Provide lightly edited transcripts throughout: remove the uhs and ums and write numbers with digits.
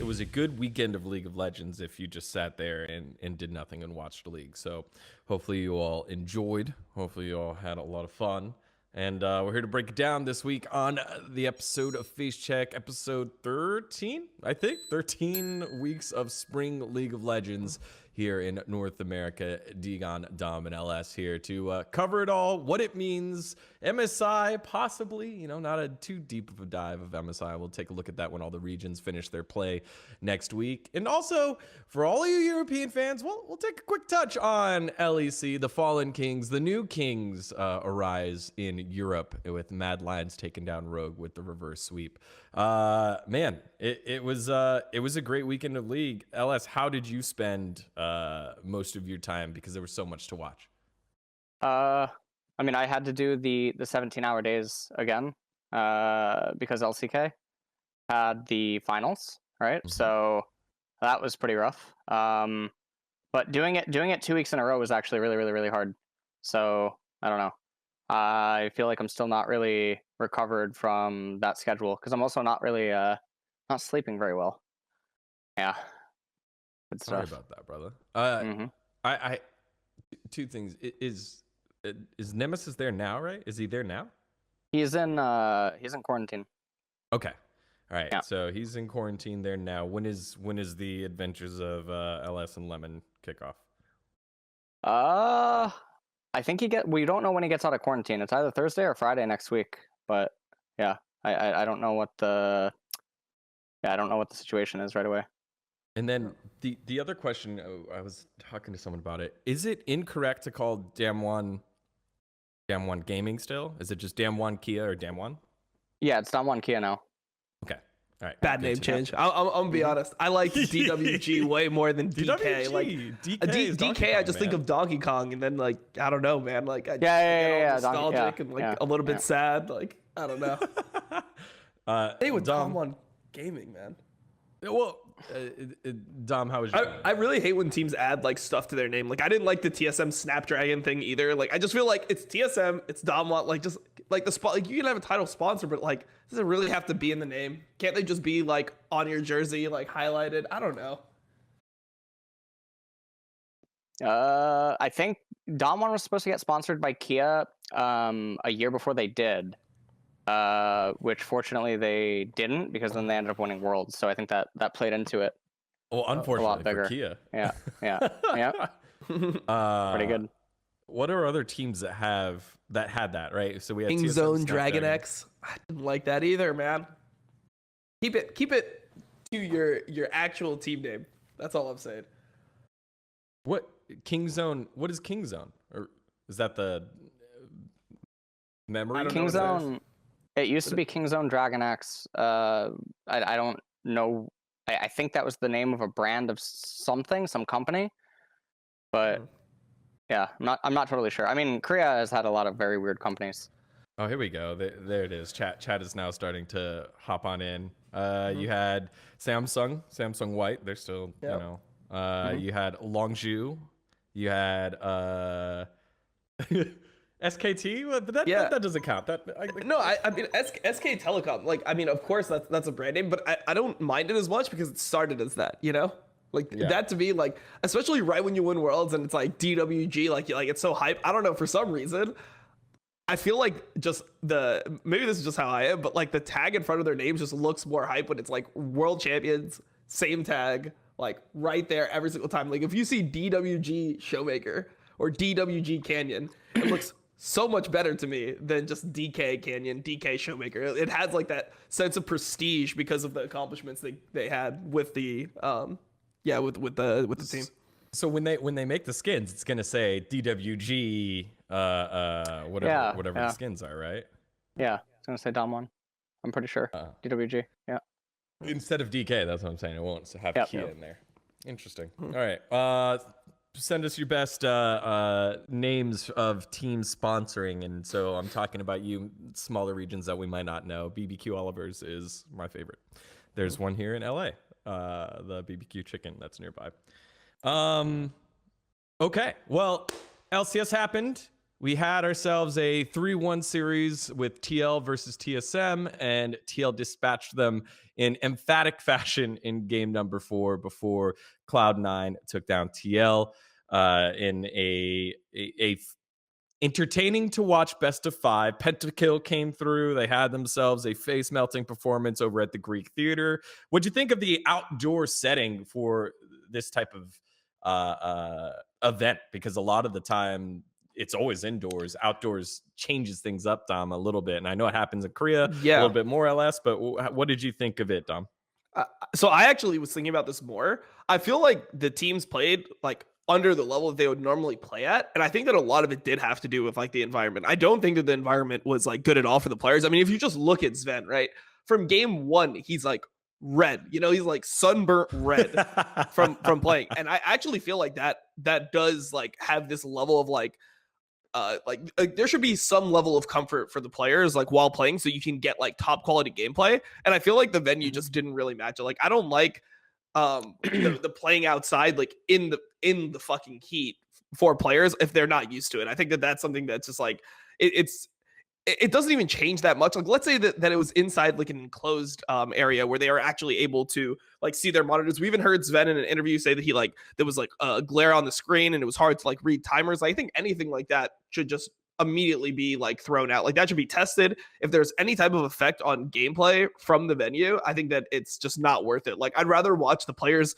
was a good weekend of League of Legends if you just sat there and did nothing and watched the league. So hopefully you all enjoyed. Hopefully you all had a lot of fun. And we're here to break it down this week on the episode of Facecheck, episode 13, I think. 13 weeks of Spring League of Legends here in North America. Digon, Dom, and LS here to cover it all, what it means, MSI, possibly, you know, not a too deep of a dive of MSI. We'll take a look at that when all the regions finish their play next week. And also, for all you European fans, we'll take a quick touch on LEC, the Fallen Kings, the new Kings arise in Europe with Mad Lions taking down Rogue with the reverse sweep. Man, it was a great weekend of League. LS, how did you spend most of your time, because there was so much to watch? I mean, I had to do the 17-hour days again because LCK had the finals, right? Mm-hmm. So that was pretty rough. But doing it 2 weeks in a row was actually really hard. So I don't know. I feel like I'm still not really recovered from that schedule because I'm also not really not sleeping very well. Yeah. Good stuff. Sorry about that, brother. I two things. Is Nemesis there now, right? Is he there now? He's in quarantine. Okay. All right. Yeah. So he's in quarantine there now. When is the adventures of LS and Lemon kick off? I think we don't know when he gets out of quarantine. It's either Thursday or Friday next week. But yeah, I don't know what the situation is right away. And then the other question, I was talking to someone about it. Is it incorrect to call Damwon Gaming still? Is it just Damwon Kia or Damwon? Yeah, it's Damwon Kia now. Okay. All right. Bad name change. I'm gonna be honest. I like DWG way more than DK. DWG. Like DK, I just think of Donkey Kong, and then like I don't know, man. Like I get all nostalgic and like a little bit sad. Like I don't know. Hey, with Damwon Gaming, man. Well, Dom, how was your I really hate when teams add like stuff to their name. Like I didn't like the TSM Snapdragon thing either. Like I just feel like it's TSM, it's Damwon, like just like the spot. Like you can have a title sponsor, but like does it really have to be in the name? Can't they just be like on your jersey, like highlighted? I don't know. I think Damwon was supposed to get sponsored by Kia a year before they did. Which fortunately they didn't, because then they ended up winning Worlds. So I think that played into it. Well, unfortunately, a lot bigger. For Kia. Yeah. Pretty good. What are other teams that had that, right? So we had Kingzone, Dragon X. I didn't like that either, man. Keep it to your actual team name. That's all I'm saying. What Kingzone? What is Kingzone? Or is that the memory? Kingzone. It used to be Kingzone Dragon X. I don't know. I think that was the name of a brand of something, some company. But yeah, I'm not totally sure. I mean, Korea has had a lot of very weird companies. Oh, here we go. There it is. Chat is now starting to hop on in. You had Samsung White. They're still, you know. You had Longju. You had SKT, but that doesn't count. I mean SK Telecom. Like I mean, of course that's a brand name, but I don't mind it as much because it started as that. You know, like that to me, like especially right when you win Worlds and it's like DWG, like it's so hype. I don't know, for some reason, I feel like just maybe this is just how I am, but like the tag in front of their names just looks more hype when it's like World Champions, same tag, like right there every single time. Like if you see DWG Showmaker or DWG Canyon, it looks so much better to me than just DK Canyon, DK Showmaker. It has like that sense of prestige because of the accomplishments they had with the with the team. So when they make the skins, it's gonna say DWG whatever the skins are, right? Yeah, it's gonna say Damwon. I'm pretty sure. DWG. Yeah. Instead of DK, that's what I'm saying. It won't have Kia in there. Interesting. All right. Send us your best names of teams sponsoring, and so I'm talking about you smaller regions that we might not know. BBQ Oliver's is my favorite. There's one here in LA, the BBQ Chicken that's nearby. Okay, well, LCS happened. we had ourselves a 3-1 series with TL versus TSM, and TL dispatched them in emphatic fashion in game number 4 before Cloud9 took down TL in a entertaining to watch best of 5. Pentakill came through. They had themselves a face melting performance over at the Greek Theater. What'd you think of the outdoor setting for this type of event? Because a lot of the time it's always indoors. Outdoors changes things up, Dom, a little bit. And I know it happens in Korea a little bit more or less, but what did you think of it, Dom? So I actually was thinking about this more. I feel like the teams played like under the level that they would normally play at. And I think that a lot of it did have to do with like the environment. I don't think that the environment was like good at all for the players. I mean, if you just look at Zven, right? From game 1, he's like red, you know, he's like sunburnt red from playing. And I actually feel like that does like have this level of like there should be some level of comfort for the players like while playing so you can get like top quality gameplay. And I feel like the venue just didn't really match it. Like I don't like the playing outside like in the fucking heat for players if they're not used to it. I think that that's something that's just like it doesn't even change that much. Like, let's say that it was inside like an enclosed area where they are actually able to like see their monitors. We even heard Zven in an interview say that he like there was like a glare on the screen and it was hard to like read timers. I think anything like that should just immediately be like thrown out. Like that should be tested. If there's any type of effect on gameplay from the venue, I think that it's just not worth it. Like I'd rather watch the players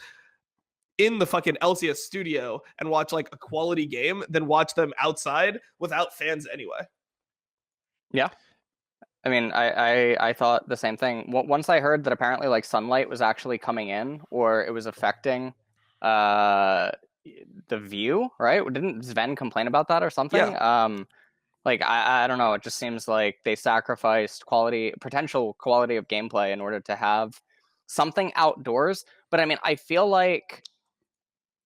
in the fucking LCS studio and watch like a quality game than watch them outside without fans anyway. Yeah. I mean, I thought the same thing. Once I heard that apparently like sunlight was actually coming in or it was affecting the view, right? Didn't Zven complain about that or something? Yeah. Like I don't know, it just seems like they sacrificed potential quality of gameplay in order to have something outdoors. But I mean, I feel like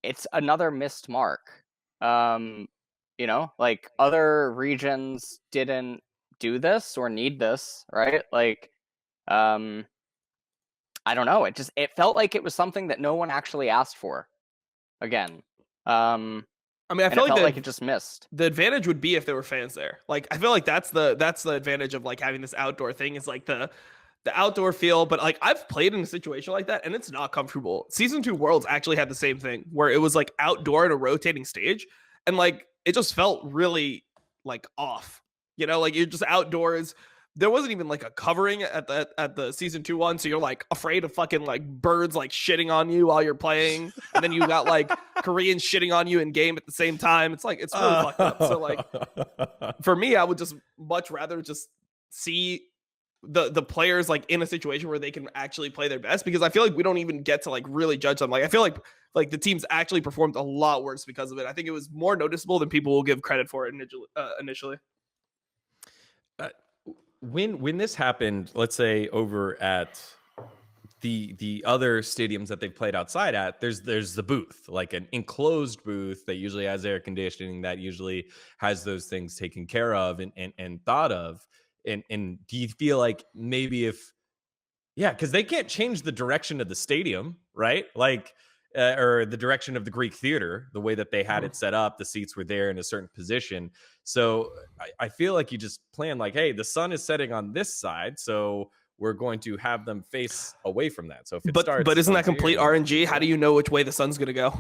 it's another missed mark. You know, like other regions didn't do this or need this, right? Like I don't know, it felt like it was something that no one actually asked for again. I mean, I feel like it just missed. The advantage would be if there were fans there. Like I feel like that's the advantage of like having this outdoor thing is like the outdoor feel. But like I've played in a situation like that and it's not comfortable. Season 2 Worlds actually had the same thing where it was like outdoor in a rotating stage and like it just felt really like off. You know, like you're just outdoors. There wasn't even like a covering at the season 2 one, so you're like afraid of fucking like birds like shitting on you while you're playing, and then you got like Koreans shitting on you in game at the same time. It's like it's really fucked up. So like for me, I would just much rather just see the players like in a situation where they can actually play their best, because I feel like we don't even get to like really judge them. Like I feel like the teams actually performed a lot worse because of it. I think it was more noticeable than people will give credit for it initially. When this happened, let's say over at the other stadiums that they've played outside at, there's the booth, like an enclosed booth that usually has air conditioning, that usually has those things taken care of and thought of. And do you feel like maybe because they can't change the direction of the stadium, right? Like or the direction of the Greek Theater, the way that they had it set up, the seats were there in a certain position. So I feel like you just plan like, hey, the sun is setting on this side, so we're going to have them face away from that. So if it starts, but isn't that complete RNG? How do you know which way the sun's gonna go?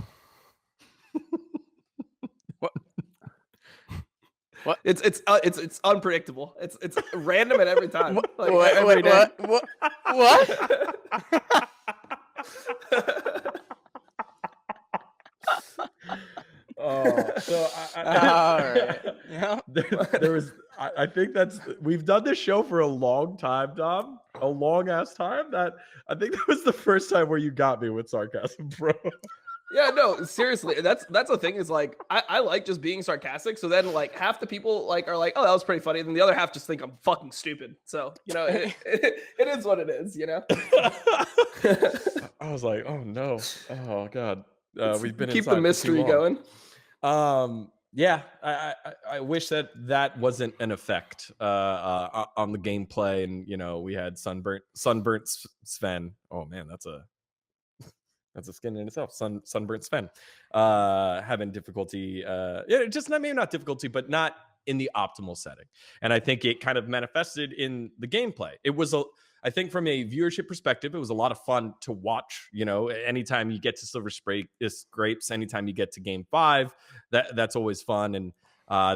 What? It's unpredictable. It's random at every time. Like, every day. What? So all right. Yeah. There was. I think we've done this show for a long time, Dom. A long ass time. That I think that was the first time where you got me with sarcasm, bro. Yeah, no, seriously. That's the thing is like I like just being sarcastic. So then like half the people like are like, oh, that was pretty funny, and then the other half just think I'm fucking stupid. So you know, it is what it is. You know. I was like, oh no, oh god. We've been keep the mystery going. Yeah, I wish that wasn't an effect on the gameplay, and you know we had sunburnt Zven. Oh man, that's a skin in itself. Sunburnt Zven having difficulty. Just maybe not difficulty, but not in the optimal setting. And I think it kind of manifested in the gameplay. It was I think from a viewership perspective, it was a lot of fun to watch. You know, anytime you get to Silver Scrapes, anytime you get to Game 5, that's always fun. And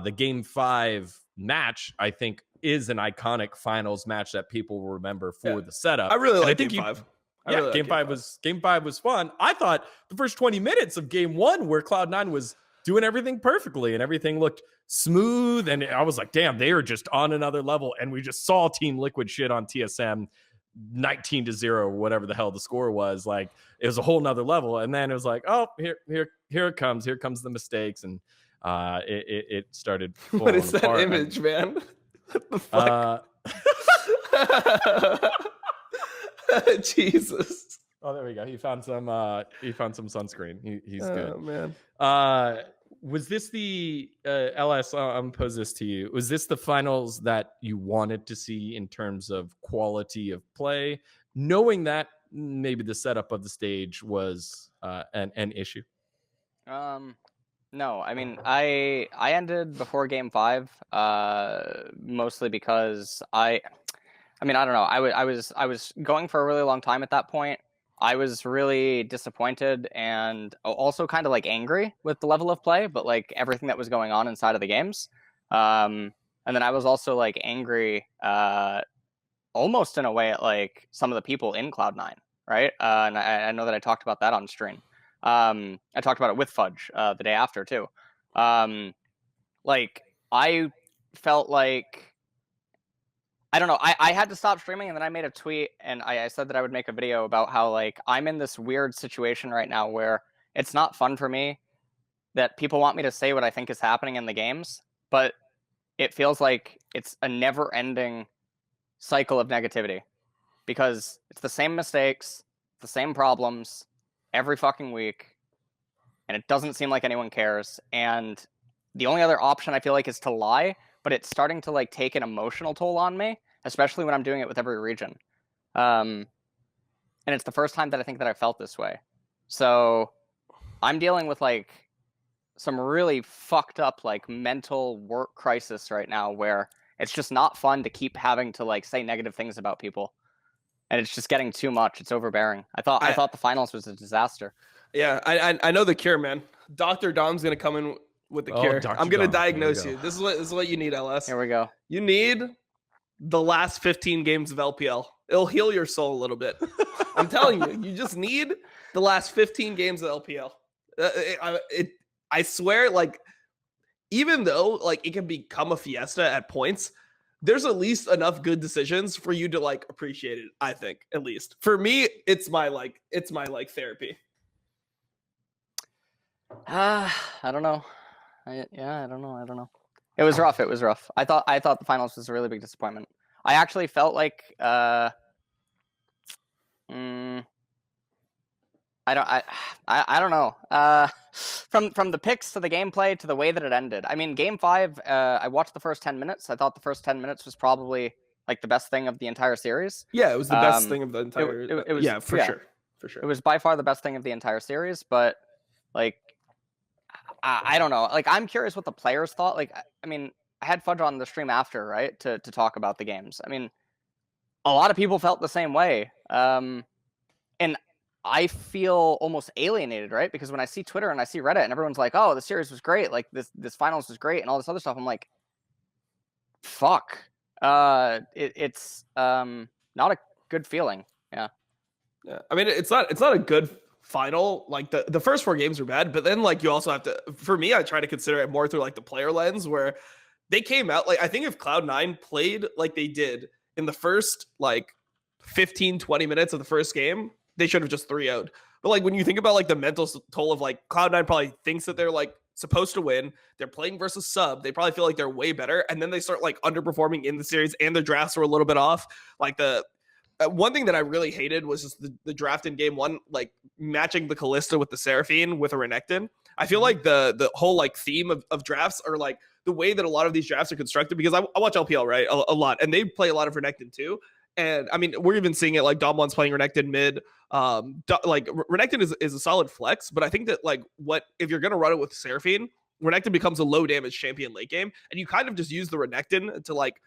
the Game 5 match, I think, is an iconic finals match that people will remember for the setup. I really like Game Game 5. Yeah, Game 5 was fun. I thought the first 20 minutes of Game 1, where Cloud9 was doing everything perfectly and everything looked smooth, and I was like, damn, they are just on another level. And we just saw Team Liquid shit on TSM 19-0 or whatever the hell the score was. Like, it was a whole nother level. And then it was like, oh, here it comes. Here comes the mistakes. And it started. What is that image, man? What the fuck? Jesus. Oh, there we go. He found some sunscreen. He's good. Oh man. Was this the LS? I'm pose this to you. Was this the finals that you wanted to see in terms of quality of play, knowing that maybe the setup of the stage was an issue? No, I mean, I ended before Game 5, mostly because I don't know. I was going for a really long time at that point. I was really disappointed and also kind of like angry with the level of play, but like everything that was going on inside of the games. And then I was also like angry, almost in a way at like some of the people in Cloud9, right? And I know that I talked about that on stream. I talked about it with Fudge the day after too. Like I felt like, I don't know. I had to stop streaming, and then I made a tweet, and I said that I would make a video about how like I'm in this weird situation right now where it's not fun for me that people want me to say what I think is happening in the games, but it feels like it's a never-ending cycle of negativity because it's the same mistakes, the same problems every fucking week, and it doesn't seem like anyone cares. And the only other option I feel like is to lie, but it's starting to like take an emotional toll on me, especially when I'm doing it with every region. And it's the first time that I think that I felt this way. So I'm dealing with like some really fucked up like mental work crisis right now where it's just not fun to keep having to like say negative things about people. And it's just getting too much. It's overbearing. I thought the finals was a disaster. Yeah, I know the cure, man. Dr. Dom's gonna come in with the cure. Dr. I'm gonna Dom. diagnose you. This is what you need, LS. Here we go. You need the last 15 games of LPL. It'll heal your soul a little bit. I'm telling you, you just need the last 15 games of LPL. I swear, like, even though like it can become a fiesta at points, there's at least enough good decisions for you to like appreciate it. I think, at least for me, it's my therapy. I don't know. I don't know. It was rough. I thought the finals was a really big disappointment. I actually felt like I don't know. From the picks to the gameplay to the way that it ended. I mean, Game 5, I watched the first 10 minutes. I thought the first 10 minutes was probably like the best thing of the entire series. Yeah, it was the best thing of the entire. It was, yeah, for sure. It was by far the best thing of the entire series. But like, I don't know. Like, I'm curious what the players thought. Like, I mean, I had Fudge on the stream after, right, to talk about the games. I mean, a lot of people felt the same way. And I feel almost alienated, right? Because when I see Twitter and I see Reddit and everyone's like, "Oh, the series was great. Like this finals was great," and all this other stuff, I'm like, "Fuck." It's not a good feeling. Yeah. Yeah. I mean, it's not a good final. Like the first 4 games were bad, but then like you also have to. For me, I try to consider it more through like the player lens, where they came out like I think if Cloud9 played like they did in the first like 15-20 minutes of the first game, they should have just 3-0'd. But like when you think about like the mental toll of like Cloud9 probably thinks that they're like supposed to win. They're playing versus sub. They probably feel like they're way better. And then they start like underperforming in the series and their drafts were a little bit off. Like the one thing that I really hated was just the draft in game 1, like matching the Kalista with the Seraphine with a Renekton. I feel like the whole like theme of drafts are like the way that a lot of these drafts are constructed, because I watch LPL, right? A lot. And they play a lot of Renekton too. And I mean, we're even seeing it like Dom1's playing Renekton mid. Like Renekton is a solid flex, but I think that like if you're gonna run it with Seraphine, Renekton becomes a low damage champion late game, and you kind of just use the Renekton to like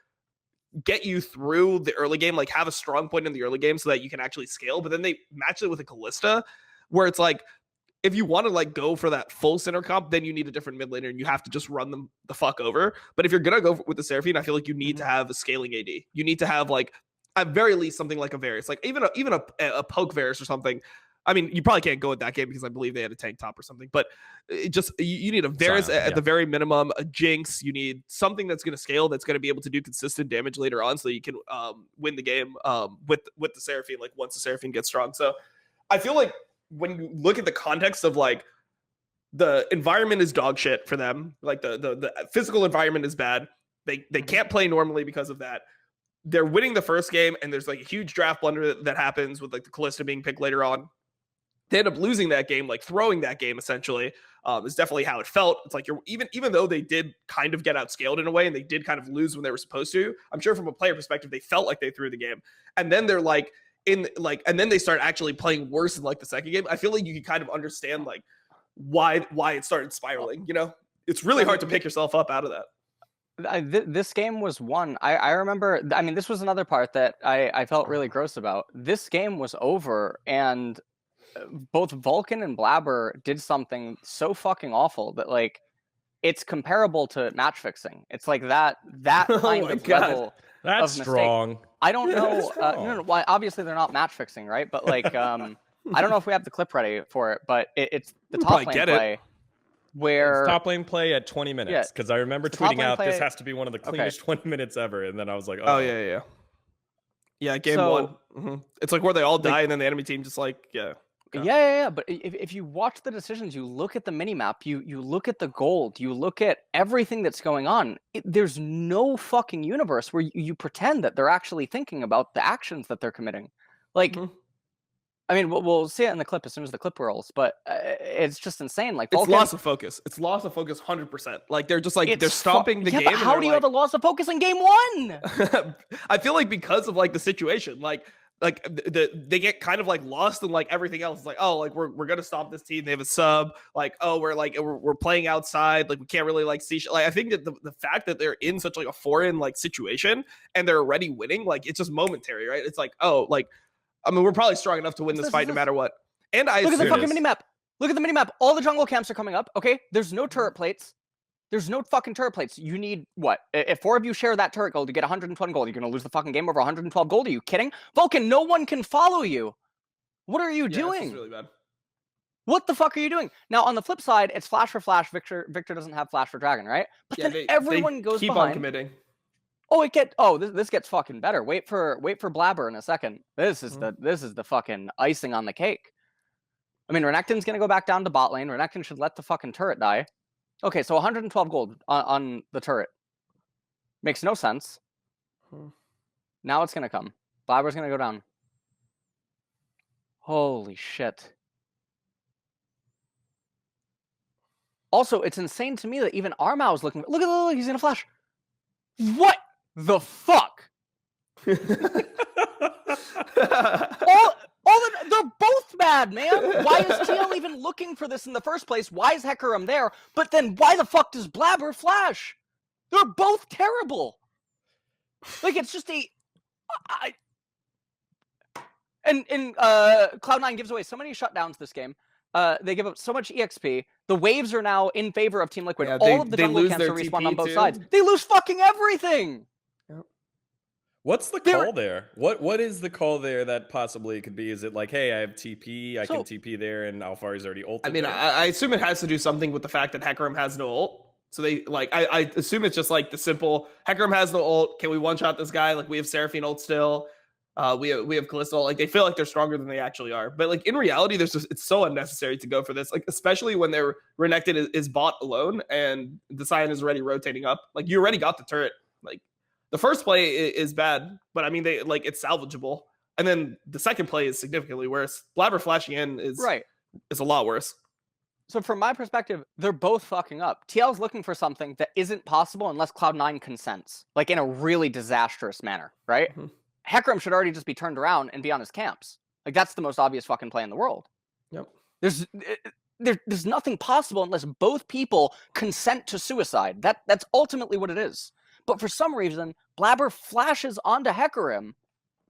get you through the early game, like have a strong point in the early game so that you can actually scale. But then they match it with a Kalista, where it's like, if you want to like go for that full center comp, then you need a different mid laner and you have to just run them the fuck over. But if you're gonna go with the Seraphine, I feel like you need to have a scaling AD. You need to have like at very least something like a Varus, like even a poke Varus or something. I mean, you probably can't go with that game because I believe they had a tank top or something. But it just you need a Varus at the very minimum, a Jinx. You need something that's going to scale, that's going to be able to do consistent damage later on, so you can win the game with the Seraphine. Like once the Seraphine gets strong, so I feel like when you look at the context of like the environment is dog shit for them, like the physical environment is bad. They can't play normally because of that. They're winning the first game, and there's like a huge draft blunder that happens with like the Kalista being picked later on. They end up losing that game, like throwing that game essentially. Is definitely how it felt. It's like you're even though they did kind of get outscaled in a way, and they did kind of lose when they were supposed to. I'm sure from a player perspective, they felt like they threw the game, and then they're like and then they start actually playing worse in like the second game. I feel like you can kind of understand like why it started spiraling. You know, it's really hard to pick yourself up out of that. This game was won. I remember. I mean, this was another part that I felt really gross about. This game was over, and both Vulcan and Blabber did something so fucking awful that like it's comparable to match fixing. It's like that kind of level. That's strong. I don't know. No, why? Obviously, they're not match fixing, right? But like, I don't know if we have the clip ready for it, but it's the top lane play. Where it's top lane play at 20 minutes, because I remember tweeting out this has to be one of the cleanest 20 minutes ever, and then I was like, oh yeah, game one. Mm-hmm. It's like where they all die, and then the enemy team just like Yeah. But if you watch the decisions, you look at the minimap, you look at the gold, you look at everything that's going on. There's no fucking universe where you pretend that they're actually thinking about the actions that they're committing. Like, I mean, we'll see it in the clip as soon as the clip rolls, but it's just insane. Like, Vulcan, it's loss of focus. It's loss of focus 100%. Like, they're just like, they're stomping the game. But how do you have a loss of focus in game one? I feel like because of like the situation, like they get kind of like lost in like everything else. It's like, oh, like we're gonna stop this team. They have a sub. Like, oh, we're playing outside. Like we can't really like see. Like I think that the fact that they're in such like a foreign like situation and they're already winning, like it's just momentary, right? It's like, oh, like I mean, we're probably strong enough to win this fight no matter what. And I look at the fucking minimap. Look at the minimap. All the jungle camps are coming up. Okay, there's no turret plates. There's no fucking turret plates. You need what? If 4 of you share that turret gold, you get 120 gold. You're gonna lose the fucking game over 112 gold. Are you kidding? Vulcan, no one can follow you. What are you doing? This is really bad. What the fuck are you doing? Now on the flip side, it's flash for flash. Victor doesn't have flash for dragon, right? But then everyone goes keep behind. On committing. This gets fucking better. Wait for Blabber in a second. This is the fucking icing on the cake. I mean, Renekton's gonna go back down to bot lane. Renekton should let the fucking turret die. Okay, so 112 gold on the turret. Makes no sense. Now it's going to come. Blabber's going to go down. Holy shit. Also, it's insane to me that even Armao is looking... Look, he's going to flash. What the fuck? They're both bad, man. Why is TL even looking for this in the first place? Why is Hecarim there? But then why the fuck does Blabber flash? They're both terrible. Like, it's just And Cloud9 gives away so many shutdowns this game. They give up so much EXP. The waves are now in favor of Team Liquid. Yeah, all of the jungle camps are respawned on both sides. They lose fucking everything. What's the call there? What is the call there that possibly could be? Is it like, hey, I have TP, I can TP there, and Alphari's already ulted? I mean, I assume it has to do something with the fact that Hecarim has no ult. So they like, I assume it's just like the simple Hecarim has no ult. Can we one shot this guy? Like we have Seraphine ult still. We have Kalista ult. Like they feel like they're stronger than they actually are. But like in reality, it's so unnecessary to go for this. Like especially when they're Renekton is bot alone and the Sion is already rotating up. Like you already got the turret. Like. The first play is bad, but I mean, it's salvageable. And then the second play is significantly worse. Blabber flashing in is a lot worse. So from my perspective, they're both fucking up. TL's looking for something that isn't possible unless Cloud9 consents, like in a really disastrous manner, right? Hecarim should already just be turned around and be on his camps. Like that's the most obvious fucking play in the world. Yep. there's nothing possible unless both people consent to suicide. That's ultimately what it is. But for some reason, Blabber flashes onto Hecarim,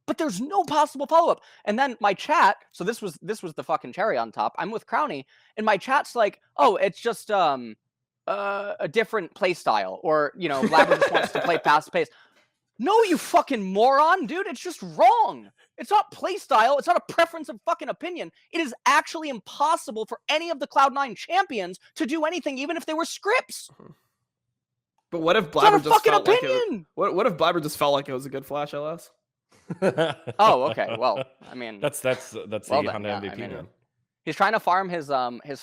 but there's no possible follow-up. And then my chat, so this was the fucking cherry on top. I'm with Crowny, and my chat's like, oh, it's just a different play style, or Blabber just wants to play fast pace. No, you fucking moron, dude. It's just wrong. It's not play style. It's not a preference of fucking opinion. It is actually impossible for any of the Cloud9 champions to do anything, even if they were scripts. But what if Blabber just felt like opinion. What if Blabber just felt like it was a good flash, LS? Oh, okay. Well, I mean, that's well the then, Honda yeah, MVP. I mean, man. he's trying to farm his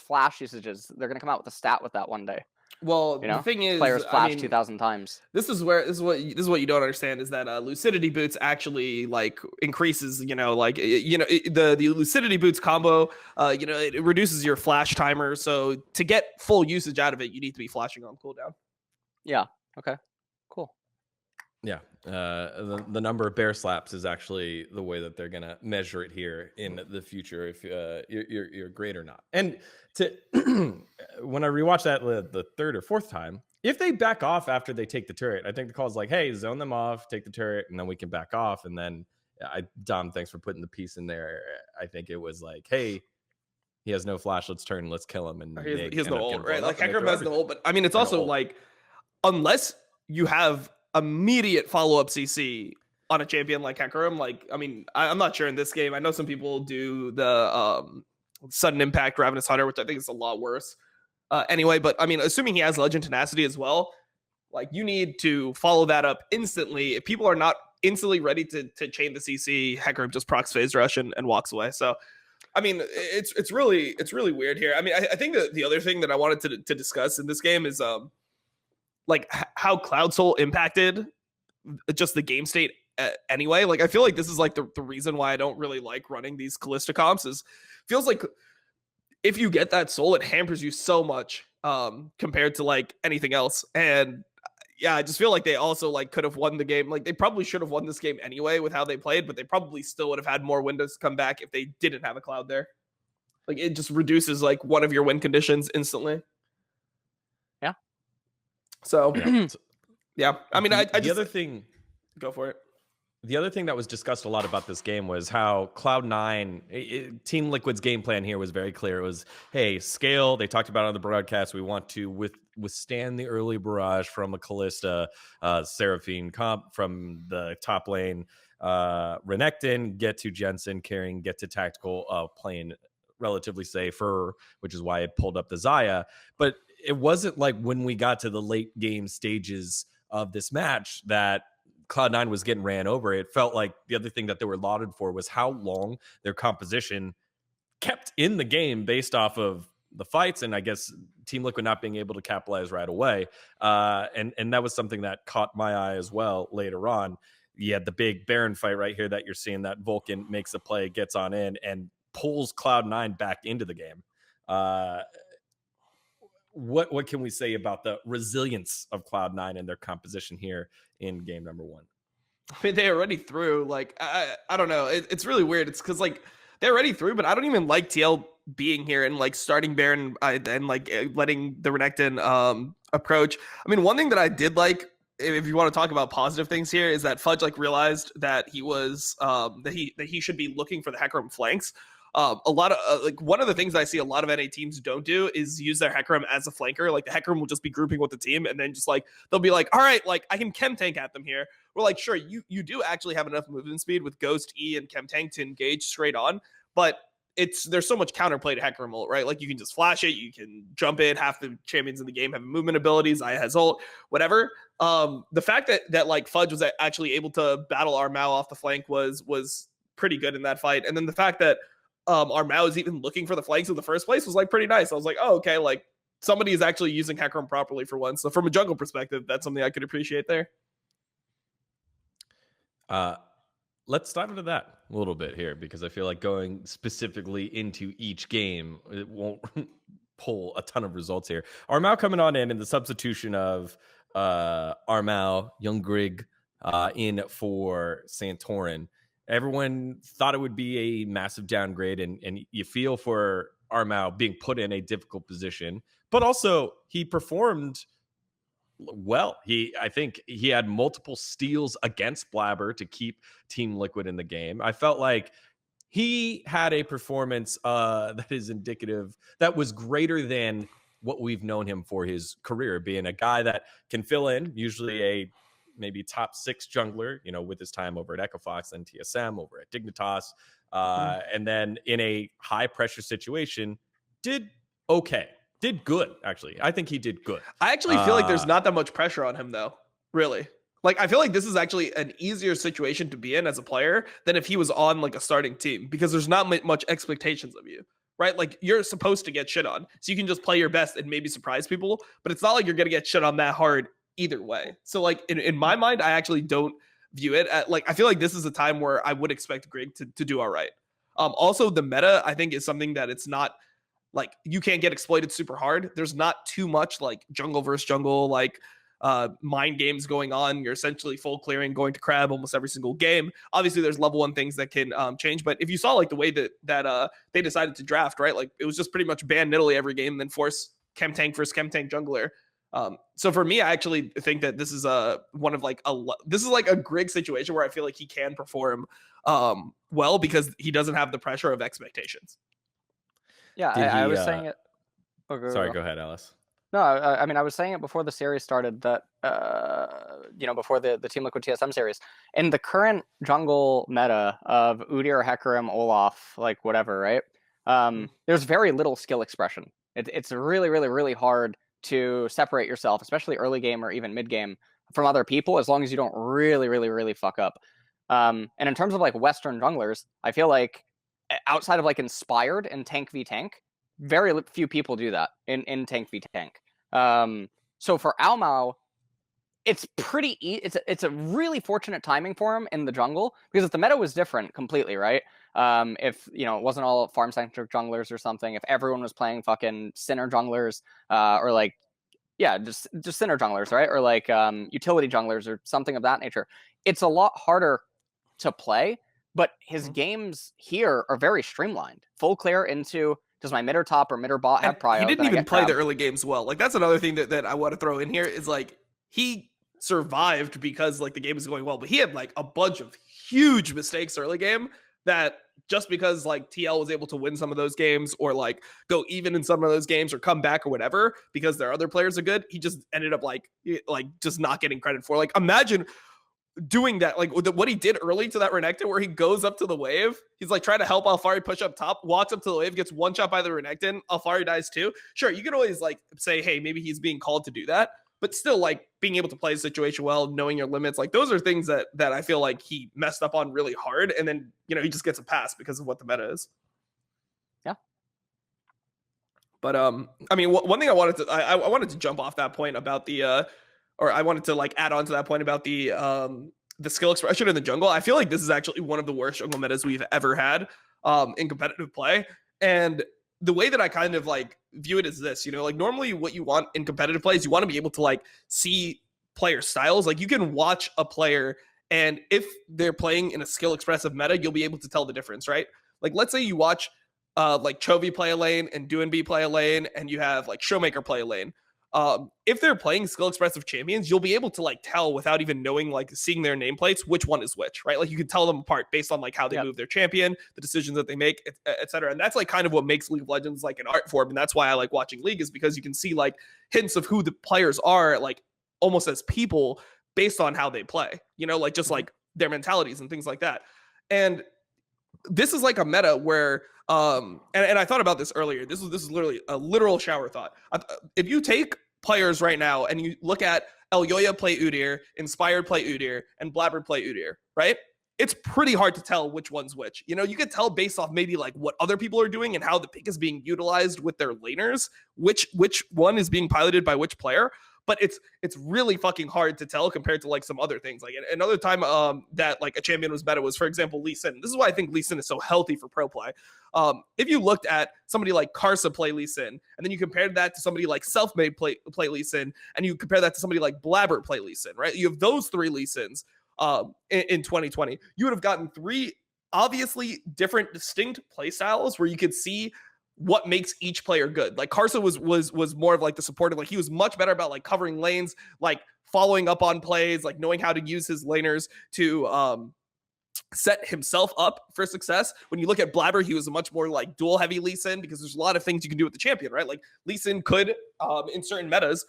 flash usages. They're gonna come out with a stat with that one day. Well, the thing is, players flash 2,000 times. This is what you don't understand is that lucidity boots actually like increases. The lucidity boots combo. It reduces your flash timer. So to get full usage out of it, you need to be flashing on cooldown. Yeah. Okay. Cool. Yeah, the number of bear slaps is actually the way that they're gonna measure it here in the future, if you're great or not. And to when I rewatch that the third or fourth time, if they back off after they take the turret, I think the call is like, hey, zone them off, take the turret, and then we can back off. And then Dom, thanks for putting the piece in there. I think it was like, hey, he has no flash, let's turn, let's kill him. And he has no ult, right? Like Hecarim has no ult, but I mean, it's also like, unless you have immediate follow-up CC on a champion like Hecarim, like, I mean, I'm not sure in this game. I know some people do the sudden impact Ravenous Hunter, which I think is a lot worse. Anyway, but I mean, assuming he has Legend Tenacity as well, like, you need to follow that up instantly. If people are not instantly ready to chain the CC, Hecarim just procs phase rush and walks away. So, I mean, it's really weird here. I mean, I think that the other thing that I wanted to discuss in this game is like how Cloud Soul impacted just the game state anyway. Like, I feel like this is like the reason why I don't really like running these Callista comps is feels like if you get that soul, it hampers you so much compared to like anything else. And yeah, I just feel like they also like could have won the game. Like, they probably should have won this game anyway with how they played, but they probably still would have had more windows to come back if they didn't have a Cloud there. Like, it just reduces like one of your win conditions instantly. So, yeah. I mean, the other thing, go for it. The other thing that was discussed a lot about this game was how Cloud9, Team Liquid's game plan here was very clear. It was, hey, scale. They talked about it on the broadcast. We want to withstand the early barrage from a Callista, Seraphine comp from the top lane, Renekton, get to Jensen, carrying, get to tactical, playing relatively safer, which is why I pulled up the Xayah. But it wasn't like when we got to the late game stages of this match that Cloud9 was getting ran over. It felt like the other thing that they were lauded for was how long their composition kept in the game based off of the fights, and I guess Team Liquid not being able to capitalize right away. And that was something that caught my eye as well later on. You had the big Baron fight right here that you're seeing, that Vulcan makes a play, gets on in, and pulls Cloud9 back into the game. What can we say about the resilience of Cloud9 and their composition here in game number one? I mean, they already threw. Like, I don't know. It's really weird. It's because like they're already through, but I don't even like TL being here and like starting Baron and like letting the Renekton approach. I mean, one thing that I did like, if you want to talk about positive things here, is that Fudge like realized that he was that he should be looking for the Hecarim flanks. A lot of like one of the things I see a lot of NA teams don't do is use their Hecarim as a flanker. Like, the Hecarim will just be grouping with the team, and then just like they'll be like, all right, like I can chem tank at them here. We're like, sure, you do actually have enough movement speed with Ghost, E, and chem tank to engage straight on, but there's so much counterplay to Hecarim ult, right? Like, you can just flash it, you can jump it. Half the champions in the game have movement abilities. Xayah has ult, whatever. The fact that like Fudge was actually able to battle Armao off the flank was pretty good in that fight, and then the fact that Armao is even looking for the flanks in the first place was like pretty nice. I was like, oh, okay, like somebody is actually using Hecarim properly for once. So from a jungle perspective, that's something I could appreciate there. Let's dive into that a little bit here, because I feel like going specifically into each game, it won't pull a ton of results here. Armao coming on in the substitution of Armao, Young Grig in for Santorin. Everyone thought it would be a massive downgrade, and you feel for Armao being put in a difficult position, but also he performed well. I think he had multiple steals against Blabber to keep Team Liquid in the game. I felt like he had a performance that is indicative, that was greater than what we've known him for his career, being a guy that can fill in, usually a maybe top 6 jungler, with his time over at EchoFox and TSM, over at Dignitas, and then in a high pressure situation, did good, actually. I think he did good. I actually feel like there's not that much pressure on him, though, really. Like, I feel like this is actually an easier situation to be in as a player than if he was on, like, a starting team, because there's not much expectations of you, right? Like, you're supposed to get shit on, so you can just play your best and maybe surprise people, but it's not like you're going to get shit on that hard either way. So, like, in my mind, I actually don't view it at, like, I feel like this is a time where I would expect Grig to do all right. Also, the meta, I think, is something that it's not, like, you can't get exploited super hard. There's not too much, like, jungle versus jungle, like, mind games going on. You're essentially full clearing, going to crab almost every single game. Obviously, there's level 1 things that can change, but if you saw, like, the way that they decided to draft, right, like, it was just pretty much ban Nidalee every game and then force chem tank versus chem tank jungler. So for me, I actually think that this is one of, like, this is like a Grig situation where I feel like he can perform well because he doesn't have the pressure of expectations. Yeah, I was saying it. Sorry, go ahead, Alice. No, I mean, I was saying it before the series started that, before the Team Liquid TSM series. In the current jungle meta of Udyr, Hecarim, Olaf, like, whatever, right? There's very little skill expression. It's really, really, really hard to separate yourself, especially early game or even mid game, from other people, as long as you don't really, really, really fuck up. And in terms of, like, Western junglers, I feel like outside of, like, Inspired and Tank v Tank, very few people do that in Tank v Tank. So for Armao, it's pretty it's a really fortunate timing for him in the jungle, because if the meta was different completely, right? If it wasn't all farm centric junglers or something, if everyone was playing fucking Sinner junglers, or, like, just Sinner junglers, right? Or, like, utility junglers or something of that nature, it's a lot harder to play. But his games here are very streamlined. Full clear into, does my mid or top or mid or bot have prio? He didn't even play the early games well. Like, that's another thing that I want to throw in here is, like, he survived because, like, the game was going well, but he had, like, a bunch of huge mistakes early game that just because, like, TL was able to win some of those games or, like, go even in some of those games or come back or whatever because their other players are good, he just ended up like just not getting credit for. Like, imagine doing that, like what he did early to that Renekton, where he goes up to the wave, he's like trying to help Alfari push up top, walks up to the wave, gets one shot by the Renekton, Alfari dies too. Sure, you can always, like, say, hey, maybe he's being called to do that, but still, like, being able to play the situation well, knowing your limits, like, those are things that I feel like he messed up on really hard, and then he just gets a pass because of what the meta is. Yeah. But I mean, one thing I wanted to jump off that point about the or I wanted to, like, add on to that point about the skill expression in the jungle. I feel like this is actually one of the worst jungle metas we've ever had in competitive play. And the way that I kind of, like, view it is this, like, normally what you want in competitive play is you want to be able to, like, see player styles. Like, you can watch a player, and if they're playing in a skill expressive meta, you'll be able to tell the difference, right? Like, let's say you watch like Chovy play a lane and Doinb play a lane, and you have, like, Showmaker play a lane. If they're playing skill expressive champions, you'll be able to, like, tell without even knowing, like, seeing their nameplates, which one is which, right? Like, you can tell them apart based on, like, how they move their champion, the decisions that they make, etc. And that's, like, kind of what makes League of Legends, like, an art form. And that's why I like watching League, is because you can see, like, hints of who the players are, like, almost as people based on how they play, like, just like their mentalities and things like that. And this is like a meta where and I thought about this earlier. This is literally a literal shower thought. If you take players right now and you look at Elyoya play Udyr, Inspired play Udyr, and Blabber play Udyr, right? It's pretty hard to tell which one's which. You can tell based off maybe, like, what other people are doing and how the pick is being utilized with their laners, which one is being piloted by which player. But it's really fucking hard to tell compared to, like, some other things. Like, another time that, like, a champion was meta was, for example, Lee Sin. This is why I think Lee Sin is so healthy for pro play. If you looked at somebody like Karsa play Lee Sin, and then you compared that to somebody like Selfmade play Lee Sin, and you compare that to somebody like Blabber play Lee Sin, right? You have those three Lee Sins in 2020. You would have gotten three obviously different, distinct play styles where you could see what makes each player good. Like Karsa was more of like the supportive, like he was much better about like covering lanes, like following up on plays, like knowing how to use his laners to set himself up for success. When you look at Blabber, he was a much more like dual heavy Lee Sin, because there's a lot of things you can do with the champion, right? Like Lee Sin could in certain metas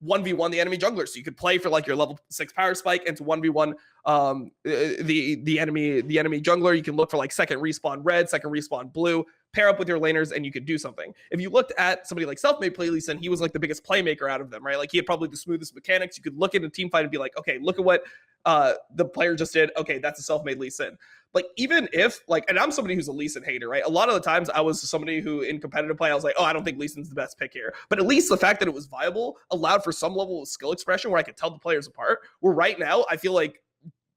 1v1 the enemy jungler, so you could play for like your level 6 power spike and to 1v1 the enemy jungler. You can look for like second respawn red, second respawn blue, pair up with your laners, and you could do something. If you looked at somebody like Selfmade play Lee Sin, he was like the biggest playmaker out of them, right? Like he had probably the smoothest mechanics. You could look at a team fight and be like, okay, look at what the player just did. Okay, that's a self-made Lee Sin. Like even if like, and I'm somebody who's a Lee Sin hater, right? A lot of the times I was somebody who in competitive play, I was like, oh, I don't think Lee Sin's the best pick here. But at least the fact that it was viable allowed for some level of skill expression where I could tell the players apart. Where right now I feel like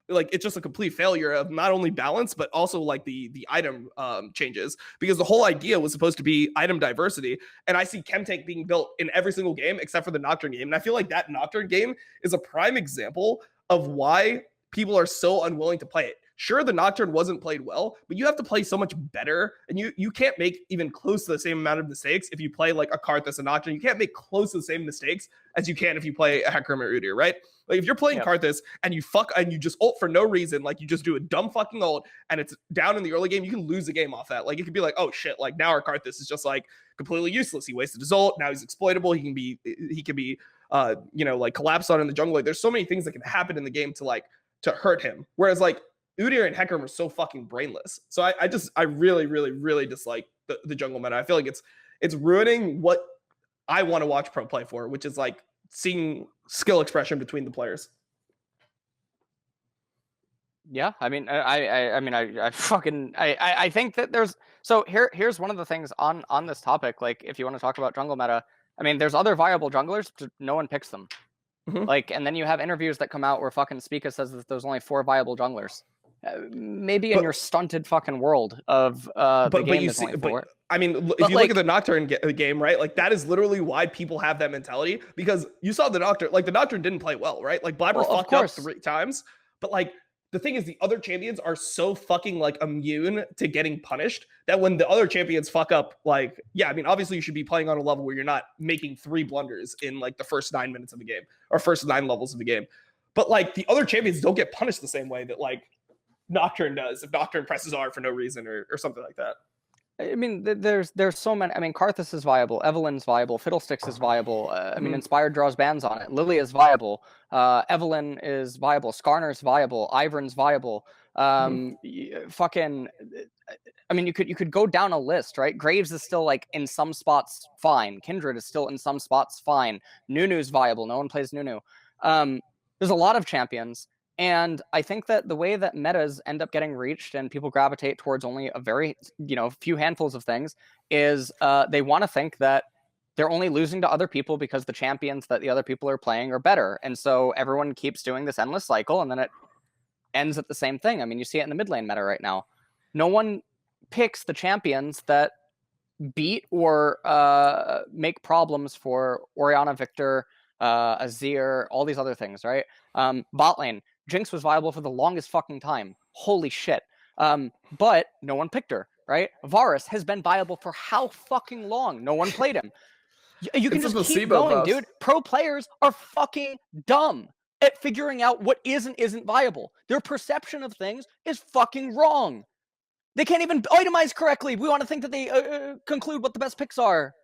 it's just a complete failure of not only balance, but also like the item changes, because the whole idea was supposed to be item diversity. And I see Chemtank being built in every single game except for the Nocturne game. And I feel like that Nocturne game is a prime example of why people are so unwilling to play it. Sure, the Nocturne wasn't played well, but you have to play so much better, and you can't make even close to the same amount of mistakes if you play like a Karthus and Nocturne. You can't make close to the same mistakes as you can if you play a Hecarim or Udyr, right? Like if you're playing Karthus and you just ult for no reason, like you just do a dumb fucking ult and it's down in the early game, you can lose the game off that. Like it could be like, oh shit, like now our Karthus is just like completely useless. He wasted his ult. Now he's exploitable. He can be like collapsed on in the jungle. Like there's so many things that can happen in the game to hurt him. Whereas like Udyr and Hecarim are so fucking brainless. So I really, really, really dislike the jungle meta. I feel like it's ruining what I want to watch pro play for, which is like seeing skill expression between the players. Yeah, I mean, I think that there's, so here's one of the things on this topic. Like, if you want to talk about jungle meta, I mean, there's other viable junglers, but no one picks them. Mm-hmm. Like, and then you have interviews that come out where fucking Spica says that there's only 4 viable junglers. Maybe in your stunted fucking world of the game, there's only 4. I mean, if you look at the Nocturne game, right? Like that is literally why people have that mentality, because you saw the Nocturne, like the Nocturne didn't play well, right? Like Blabber fucked up 3 times, but like the thing is the other champions are so fucking like immune to getting punished that when the other champions fuck up, like, yeah, I mean, obviously you should be playing on a level where you're not making 3 blunders in like the first 9 minutes of the game or first 9 levels of the game. But like the other champions don't get punished the same way that like Nocturne does if Nocturne presses R for no reason or something like that. I mean, there's so many. I mean, Karthus is viable, Evelyn's viable, Fiddlesticks is viable. I mean, Inspired draws bans on it. Lily is viable. Evelyn is viable. Skarner's viable. Ivern's viable. Fucking. I mean, you could go down a list, right? Graves is still like in some spots fine. Kindred is still in some spots fine. Nunu's viable. No one plays Nunu. There's a lot of champions. And I think that the way that metas end up getting reached and people gravitate towards only a very, few handfuls of things is they want to think that they're only losing to other people because the champions that the other people are playing are better. And so everyone keeps doing this endless cycle, and then it ends at the same thing. I mean, you see it in the mid lane meta right now. No one picks the champions that beat or make problems for Orianna, Victor, Azir, all these other things, right? Bot lane. Jinx was viable for the longest fucking time. Holy shit. But no one picked her, right? Varus has been viable for how fucking long? No one played him. You can just keep going, dude. Pro players are fucking dumb at figuring out what is and isn't viable. Their perception of things is fucking wrong. They can't even itemize correctly. We want to think that they conclude what the best picks are.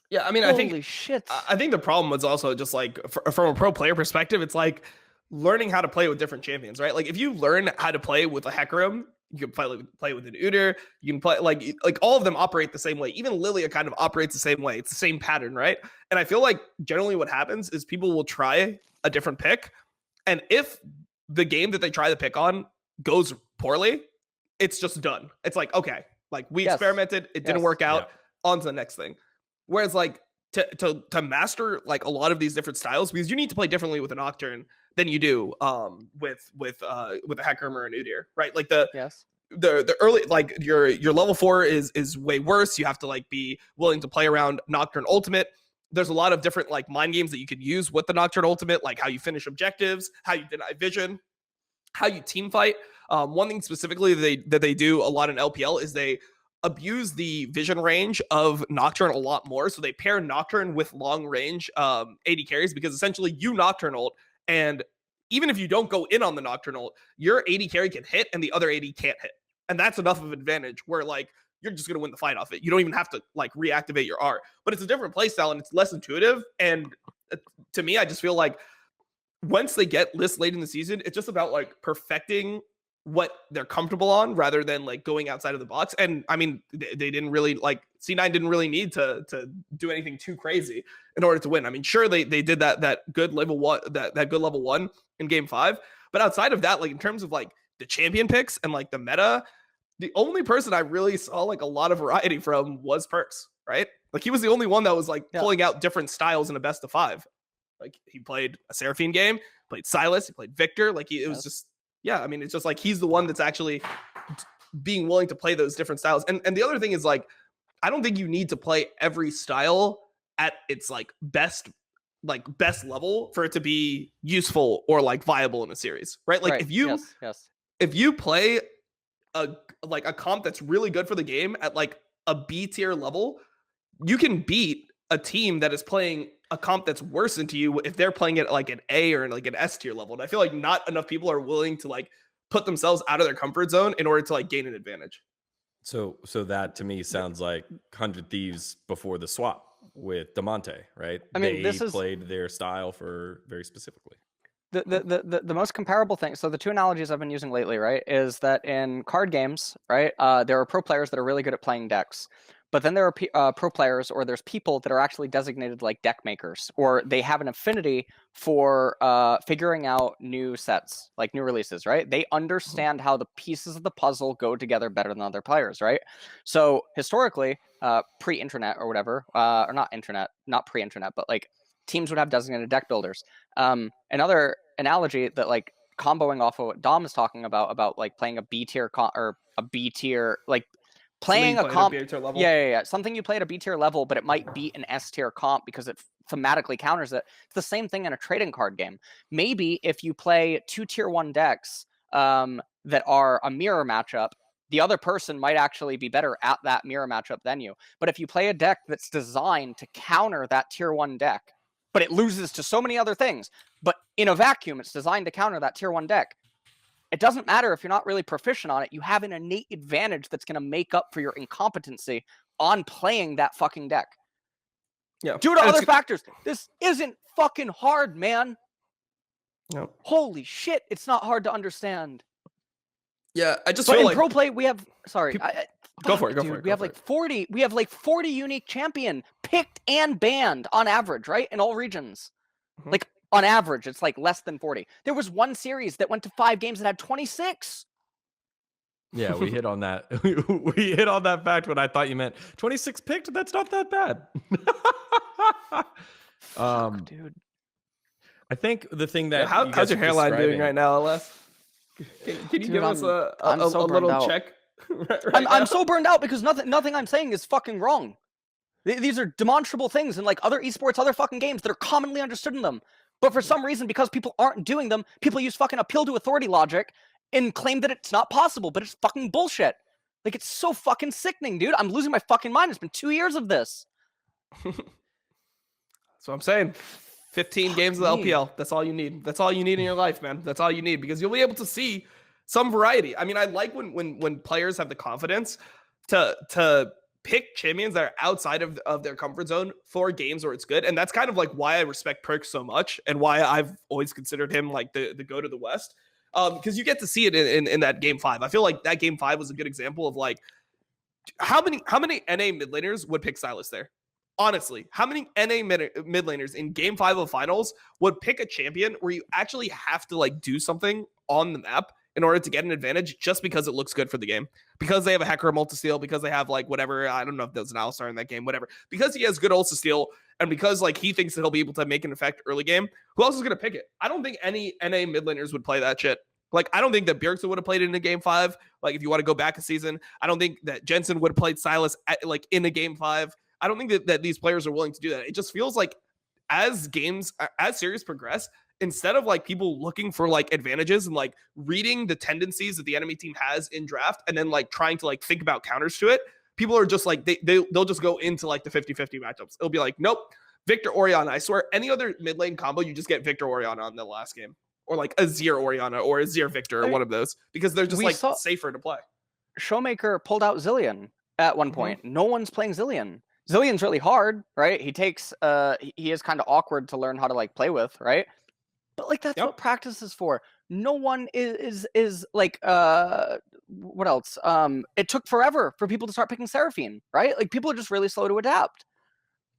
Yeah, I mean, Holy shit. I think the problem was also just like from a pro player perspective, it's like learning how to play with different champions, right? Like if you learn how to play with a Hecarim, you can play with an Udyr, you can play like all of them operate the same way. Even Lilia kind of operates the same way. It's the same pattern, right? And I feel like generally what happens is people will try a different pick, and if the game that they try to pick on goes poorly, it's just done. It's like, okay, like we experimented, it didn't work out, on to the next thing. Whereas like to master like a lot of these different styles, because you need to play differently with a Nocturne than you do with a Hecarim or an Udyr, right? Like the early, like your level 4 is way worse. You have to like be willing to play around Nocturne ultimate. There's a lot of different like mind games that you could use with the Nocturne ultimate, like how you finish objectives, how you deny vision, how you team fight. One thing specifically that they do a lot in LPL is they abuse the vision range of Nocturne a lot more. So they pair Nocturne with long range AD carries, because essentially you Nocturne ult, and even if you don't go in on the Nocturne ult, your AD carry can hit and the other AD can't hit. And that's enough of an advantage where like you're just going to win the fight off it. You don't even have to like reactivate your R, but it's a different playstyle and it's less intuitive. And to me, I just feel like once they get lists late in the season, it's just about like perfecting what they're comfortable on rather than like going outside of the box. And I mean, they didn't really like C9 didn't really need to do anything too crazy in order to win. I mean, sure, they did that good level one, that good level one in game 5. But outside of that, like in terms of like the champion picks and like the meta, the only person I really saw like a lot of variety from was Perkz, right? Like he was the only one that was like pulling out different styles in a best of 5. Like he played a Seraphine game, played Silas, he played Victor. Like it was just, yeah, I mean, it's just like he's the one that's actually being willing to play those different styles. And the other thing is like, I don't think you need to play every style at its like best level for it to be useful or like viable in a series, right? Like if you play a comp that's really good for the game at like a B tier level, you can beat a team that is playing a comp that's worse into you if they're playing it like an A or like an S tier level. And I feel like not enough people are willing to like put themselves out of their comfort zone in order to like gain an advantage. So that to me sounds like 100 Thieves before the swap with Damonte, right? I mean, they played their style for very specifically. The most comparable thing, so the two analogies I've been using lately, right, is that in card games, right, there are pro players that are really good at playing decks, but then there are pro players, or there's people that are actually designated like deck makers, or they have an affinity for figuring out new sets, like new releases, right? They understand how the pieces of the puzzle go together better than other players, right? So historically, pre-internet or whatever, or not pre-internet, but like teams would have designated deck builders. Another analogy that like comboing off of what Dom is talking about like playing a B tier or a B tier, like playing a comp. Yeah. Something you play at a B tier level, but it might beat an S tier comp because it thematically counters it. It's the same thing in a trading card game. Maybe if you play 2 tier 1 decks that are a mirror matchup, the other person might actually be better at that mirror matchup than you. But if you play a deck that's designed to counter that tier 1 deck, but it loses to so many other things, but in a vacuum, it's designed to counter that tier 1 deck, it doesn't matter if you're not really proficient on it. You have an innate advantage that's going to make up for your incompetency on playing that fucking deck. Yeah. Due to other factors. This isn't fucking hard, man. No. Holy shit, it's not hard to understand. Yeah, I just feel like in pro play we have go for it. We have like 40 unique champion picked and banned on average, right? In all regions. Mm-hmm. Like on average, it's like less than 40. There was one series that went to 5 games that had 26. Yeah, we hit on that. We hit on that fact when I thought you meant 26 picked. That's not that bad. Fuck, dude. I think the thing that how's your hairline doing right now, LS? Can you give us a little check? I'm so burned out because nothing I'm saying is fucking wrong. These are demonstrable things in like other esports, other fucking games that are commonly understood in them. But for some reason, because people aren't doing them, people use fucking appeal to authority logic and claim that it's not possible, but it's fucking bullshit. Like, it's so fucking sickening, dude. I'm losing my fucking mind. It's been 2 years of this. That's what I'm saying. 15 games of the LPL. That's all you need. That's all you need in your life, man. That's all you need, because you'll be able to see some variety. I mean, I like when players have the confidence to pick champions that are outside of their comfort zone for games where it's good. And that's kind of like why I respect Perkz so much and why I've always considered him like the go to the West. Because you get to see it in that game 5. I feel like that game 5 was a good example of like how many NA mid laners would pick Silas there? Honestly, how many NA mid laners in game 5 of finals would pick a champion where you actually have to like do something on the map in order to get an advantage just because it looks good for the game, because they have a Hecker multi-steal, because they have like whatever, I don't know if there's an Alistar in that game, whatever, because he has good ulti steal, and because like he thinks that he'll be able to make an effect early game. Who else is going to pick it? I don't think any NA mid laners would play that shit. Like, I don't think that Perkz would have played it in a game 5. Like, if you want to go back a season, I don't think that Jensen would have played Silas in a game 5. I don't think that these players are willing to do that. It just feels like as series progress, instead of like people looking for like advantages and like reading the tendencies that the enemy team has in draft and then like trying to like think about counters to it, people are just like, they'll just go into like the 50-50 matchups. It'll be like, nope, Victor Orianna. I swear, any other mid lane combo, you just get Victor Orianna on the last game, or like a Zier Orianna or a Zier Victor or one of those, because they're just like safer to play. Showmaker pulled out Zillion at one point. No one's playing Zillion. Zillion's really hard, right? He takes he is kind of awkward to learn how to like play with, right? But like that's what practice is for. No one is like what else? It took forever for people to start picking Seraphine, right? Like people are just really slow to adapt.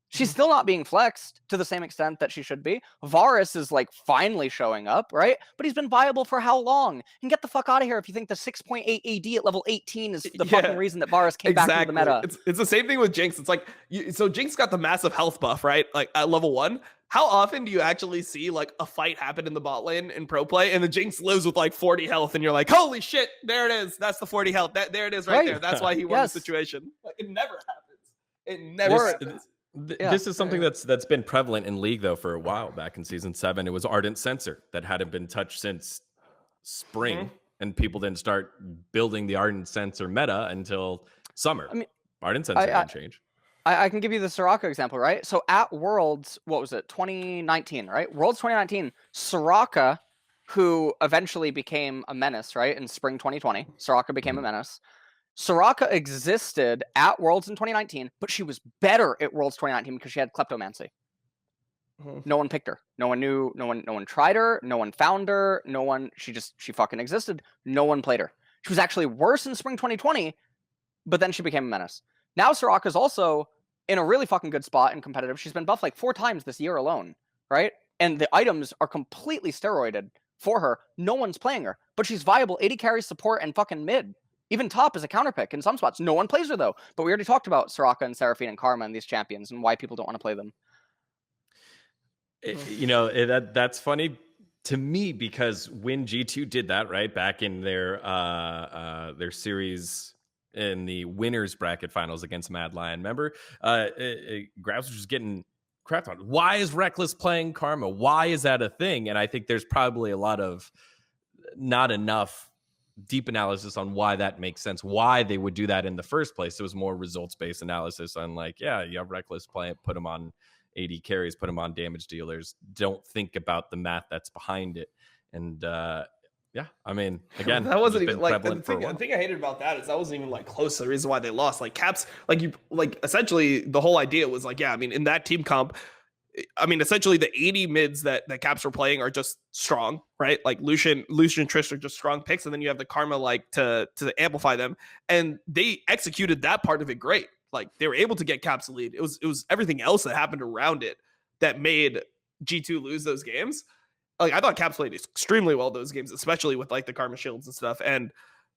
She's still not being flexed to the same extent that she should be. Varus is like finally showing up, right? But he's been viable for how long? And get the fuck out of here if you think the 6.8 AD at level 18 is the fucking reason that Varus came back into the meta. It's the same thing with Jinx. It's like, so Jinx got the massive health buff, right? Like at level 1. How often do you actually see like a fight happen in the bot lane in pro play and the Jinx lives with like 40 health and you're like, holy shit, there it is. That's the 40 health. There it is right there. That's why he won the situation. Like, it never happens. It never happens. This is something that's been prevalent in League though for a while. Back in season 7, it was Ardent Sensor that hadn't been touched since spring, and people didn't start building the Ardent Sensor meta until summer. I mean, Ardent Sensor didn't change. I can give you the Soraka example, right? So at Worlds, what was it, 2019, right? Worlds 2019, Soraka, who eventually became a menace, right? In spring 2020, Soraka became a menace. Soraka existed at Worlds in 2019, but she was better at Worlds 2019 because she had Kleptomancy. No one picked her. No one knew. No one tried her. No one found her. She fucking existed. No one played her. She was actually worse in spring 2020, but then she became a menace. Now Soraka's also in a really fucking good spot in competitive. She's been buffed like 4 times this year alone, right? And the items are completely steroided for her. No one's playing her, but she's viable 80 carry support and fucking mid. Even top is a counter pick in some spots. No one plays her though. But we already talked about Soraka and Seraphine and Karma and these champions and why people don't want to play them. That's funny to me because when G2 did that, right, back in their series in the winners bracket finals against Mad Lion, remember? Grabs was just getting crap on. Why is Reckless playing Karma? Why is that a thing? And I think there's probably a lot of not enough deep analysis on why that makes sense, why they would do that in the first place. It was more results-based analysis on like, yeah, you have Reckless play it, put him on 80 carries, put him on damage dealers. Don't think about the math that's behind it. And I mean, again, that wasn't even like the thing I hated about that is that wasn't even like close to the reason why they lost. Like Caps, essentially the whole idea was like, yeah, I mean, in that team comp, I mean, essentially the 80 mids that Caps were playing are just strong, right? Like Lucian and Trish are just strong picks, and then you have the Karma like to amplify them, and they executed that part of it great. Like they were able to get Caps lead. It was everything else that happened around it that made G2 lose those games. Like I thought Caps played extremely well those games, especially with like the Karma shields and stuff. And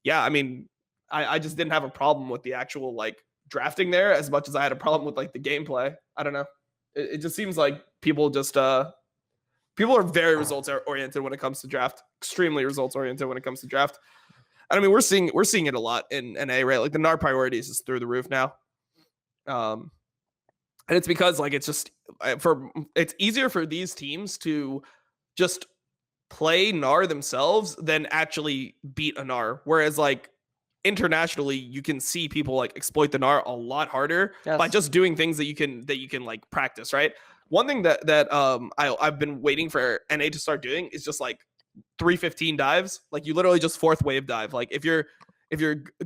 yeah, I mean, I just didn't have a problem with the actual like drafting there as much as I had a problem with like the gameplay. I don't know. It just seems like people are very results oriented when it comes to draft, extremely results oriented when it comes to draft. And I mean, we're seeing it a lot in NA, right? Like the NAR priorities is through the roof now. And it's because like, it's easier for these teams to just play NAR themselves than actually beat a NAR. Whereas like internationally, you can see people like exploit the NAR a lot harder by just doing things that you can like practice, right? One thing that I've been waiting for NA to start doing is just like 315 dives. Like you literally just fourth wave dive. Like if you're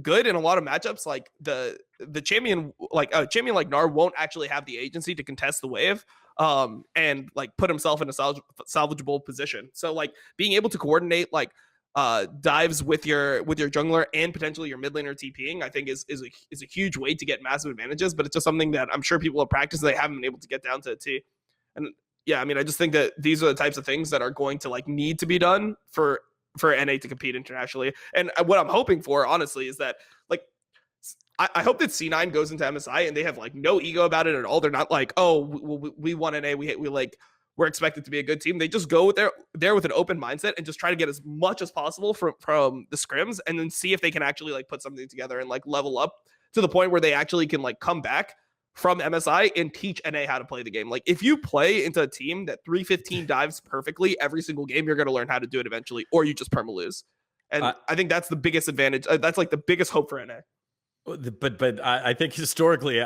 good in a lot of matchups, like the champion like NAR won't actually have the agency to contest the wave and like put himself in a salvageable position. So like being able to coordinate like dives with your jungler and potentially your mid laner TPing, I think is a huge way to get massive advantages. But it's just something that I'm sure people have practiced, they haven't been able to get down to a T. And yeah, I mean, I just think that these are the types of things that are going to like need to be done for NA to compete internationally. And what I'm hoping for, honestly, is that like I hope that C9 goes into MSI and they have like no ego about it at all. They're not like, oh, we won NA, we're expected to be a good team. They just go there with an open mindset and just try to get as much as possible from the scrims and then see if they can actually like put something together and like level up to the point where they actually can like come back from MSI and teach NA how to play the game. Like if you play into a team that 315 dives perfectly every single game, you're going to learn how to do it eventually, or you just perma lose. And I think that's the biggest advantage. That's like the biggest hope for NA. But I think historically,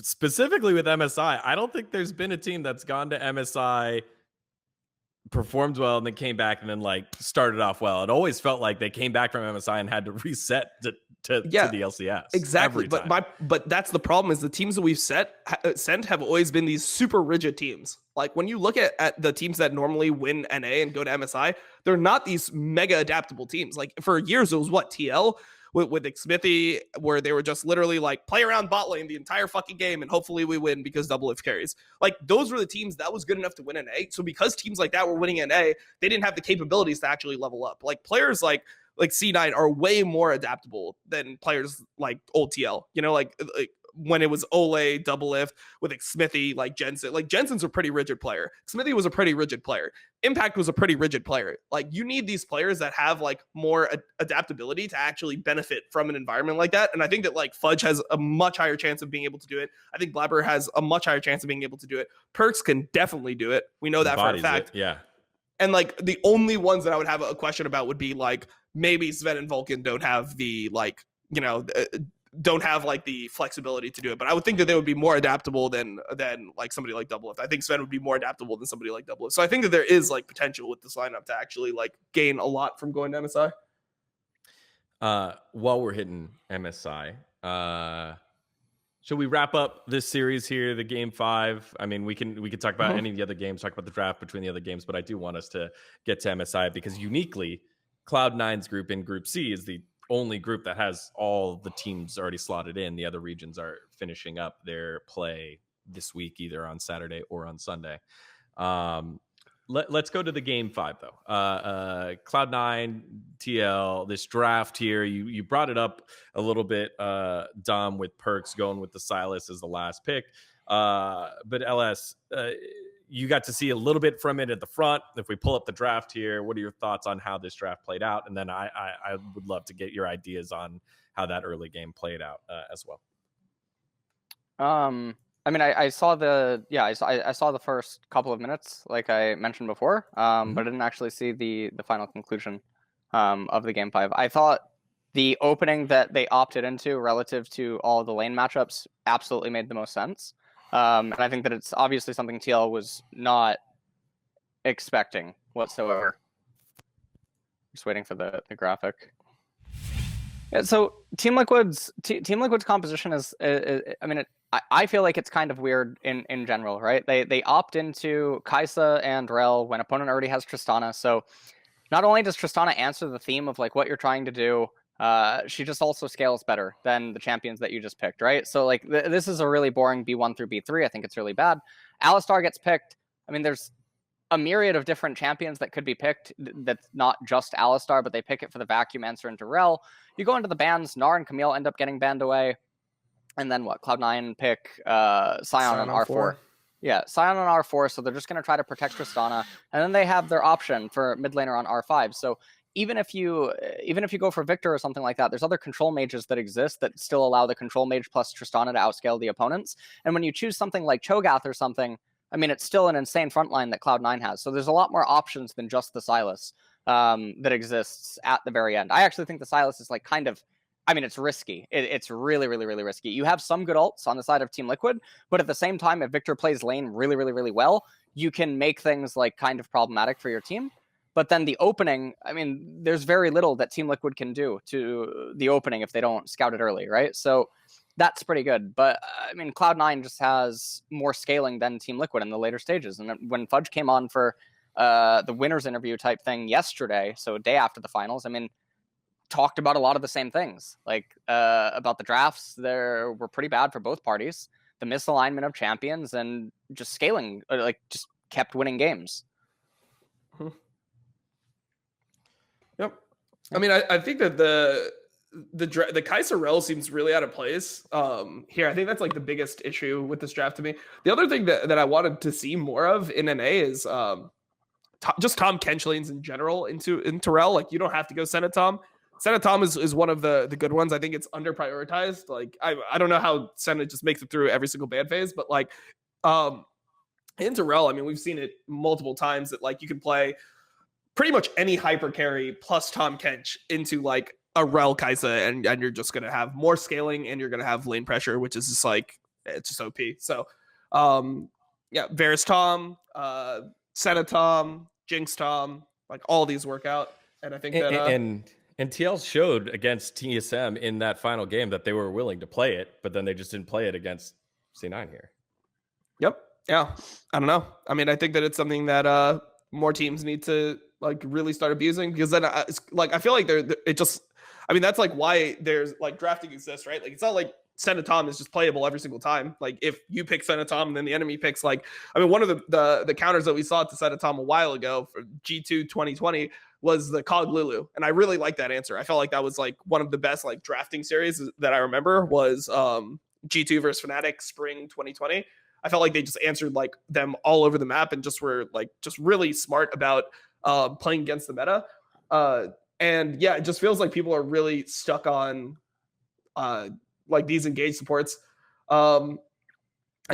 specifically with MSI, I don't think there's been a team that's gone to MSI, performed well, and then came back and then like started off well. It always felt like they came back from MSI and had to reset to the LCS. Exactly. But that's the problem, is the teams that we've sent have always been these super rigid teams. Like when you look at the teams that normally win NA and go to MSI, they're not these mega adaptable teams. Like for years, it was TL with Smithy, where they were just literally like play around bot lane the entire fucking game and hopefully we win because double if carries. Like those were the teams that was good enough to win NA. So because teams like that were winning NA, they didn't have the capabilities to actually level up. Like players like C9 are way more adaptable than players like old TL. You know, like when it was Ole, Double Lift, with Smithy, like Jensen. Like Jensen's a pretty rigid player. Smithy was a pretty rigid player. Impact was a pretty rigid player. Like you need these players that have like more adaptability to actually benefit from an environment like that. And I think that like Fudge has a much higher chance of being able to do it. I think Blabber has a much higher chance of being able to do it. Perkz can definitely do it. We know that for a fact. Yeah. And like the only ones that I would have a question about would be like maybe Zven and Vulcan don't have the like, you know, don't have like the flexibility to do it. But I would think that they would be more adaptable than like somebody like Double Lift. I think Zven would be more adaptable than somebody like Double Lift. So I think that there is like potential with this lineup to actually like gain a lot from going to MSI. While we're hitting MSI, should we wrap up this series here, the game 5? I mean, we can talk about any of the other games, talk about the draft between the other games, but I do want us to get to MSI because uniquely, Cloud9's group in Group C is the only group that has all the teams already slotted in. The other regions are finishing up their play this week, either on Saturday or on Sunday. Let's go to the game 5 though. Cloud9, TL, this draft here, you brought it up a little bit, Dom, with Perkz going with the Silas as the last pick. But LS, you got to see a little bit from it at the front. If we pull up the draft here, what are your thoughts on how this draft played out? And then I would love to get your ideas on how that early game played out as well. I mean, I saw I saw the first couple of minutes, like I mentioned before, but I didn't actually see the final conclusion of the game 5. I thought the opening that they opted into relative to all the lane matchups absolutely made the most sense. And I think that it's obviously something TL was not expecting whatsoever. Just waiting for the graphic. Yeah, so Team Liquid's composition is I mean, I feel like it's kind of weird in general, right? They opt into Kai'Sa and Rel when opponent already has Tristana. So not only does Tristana answer the theme of like what you're trying to do, she just also scales better than the champions that you just picked, right? So like this is a really boring B1 through B3. I think it's really bad. Alistar gets picked. I mean, there's a myriad of different champions that could be picked that's not just Alistar, but they pick it for the vacuum answer into Rel. You go into the bans, Gnar and Camille end up getting banned away. And then what? Cloud9 pick Sion on R4. Yeah, Sion on R4, so they're just going to try to protect Tristana. And then they have their option for mid laner on R5. So even if you go for Victor or something like that, there's other control mages that exist that still allow the control mage plus Tristana to outscale the opponents. And when you choose something like Cho'Gath or something, I mean, it's still an insane frontline that Cloud9 has. So there's a lot more options than just the Silas that exists at the very end. I actually think the Silas is like kind of, I mean, it's risky. It's really, really, really risky. You have some good ults on the side of Team Liquid, but at the same time, if Victor plays lane really, really, really well, you can make things like kind of problematic for your team. But then the opening, I mean, there's very little that Team Liquid can do to the opening if they don't scout it early, right? So that's pretty good. But I mean, Cloud9 just has more scaling than Team Liquid in the later stages. And when Fudge came on for the winners interview type thing yesterday, so a day after the finals, I mean, talked about a lot of the same things, like about the drafts. They were pretty bad for both parties. The misalignment of champions and just scaling, like just kept winning games. Yep. I mean, I think that the Kai'Sa Rel seems really out of place here. I think that's like the biggest issue with this draft to me. The other thing that I wanted to see more of in NA is just Tom Kench lanes in general into Rel. Like you don't have to go Senna-Tom. Senna-Tom is one of the good ones. I think it's under prioritized. Like I don't know how Senna just makes it through every single ban phase, but like into Rel, I mean, we've seen it multiple times that like you can play pretty much any hyper carry plus Tom Kench into like a Rel Kai'Sa, and you're just gonna have more scaling, and you're gonna have lane pressure, which is just like it's just OP. So, yeah, Varus Tom, Senna Tom, Jinx Tom, like all these work out, and I think that and TL showed against TSM in that final game that they were willing to play it, but then they just didn't play it against C9 here. Yep. Yeah. I don't know. I mean, I think that it's something that more teams need to like really start abusing, because then it's like I feel like it just. I mean, that's like why there's like drafting exists, right? Like it's not like Senna Tom is just playable every single time. Like if you pick Senna Tom and then the enemy picks like, I mean, one of the counters that we saw to Senna Tom a while ago for G2 2020 was the Cog Lulu, and I really like that answer. I felt like that was like one of the best like drafting series that I remember was G2 versus Fnatic Spring 2020. I felt like they just answered like them all over the map and just were like just really smart about playing against the meta. And yeah, it just feels like people are really stuck on like these engaged supports. And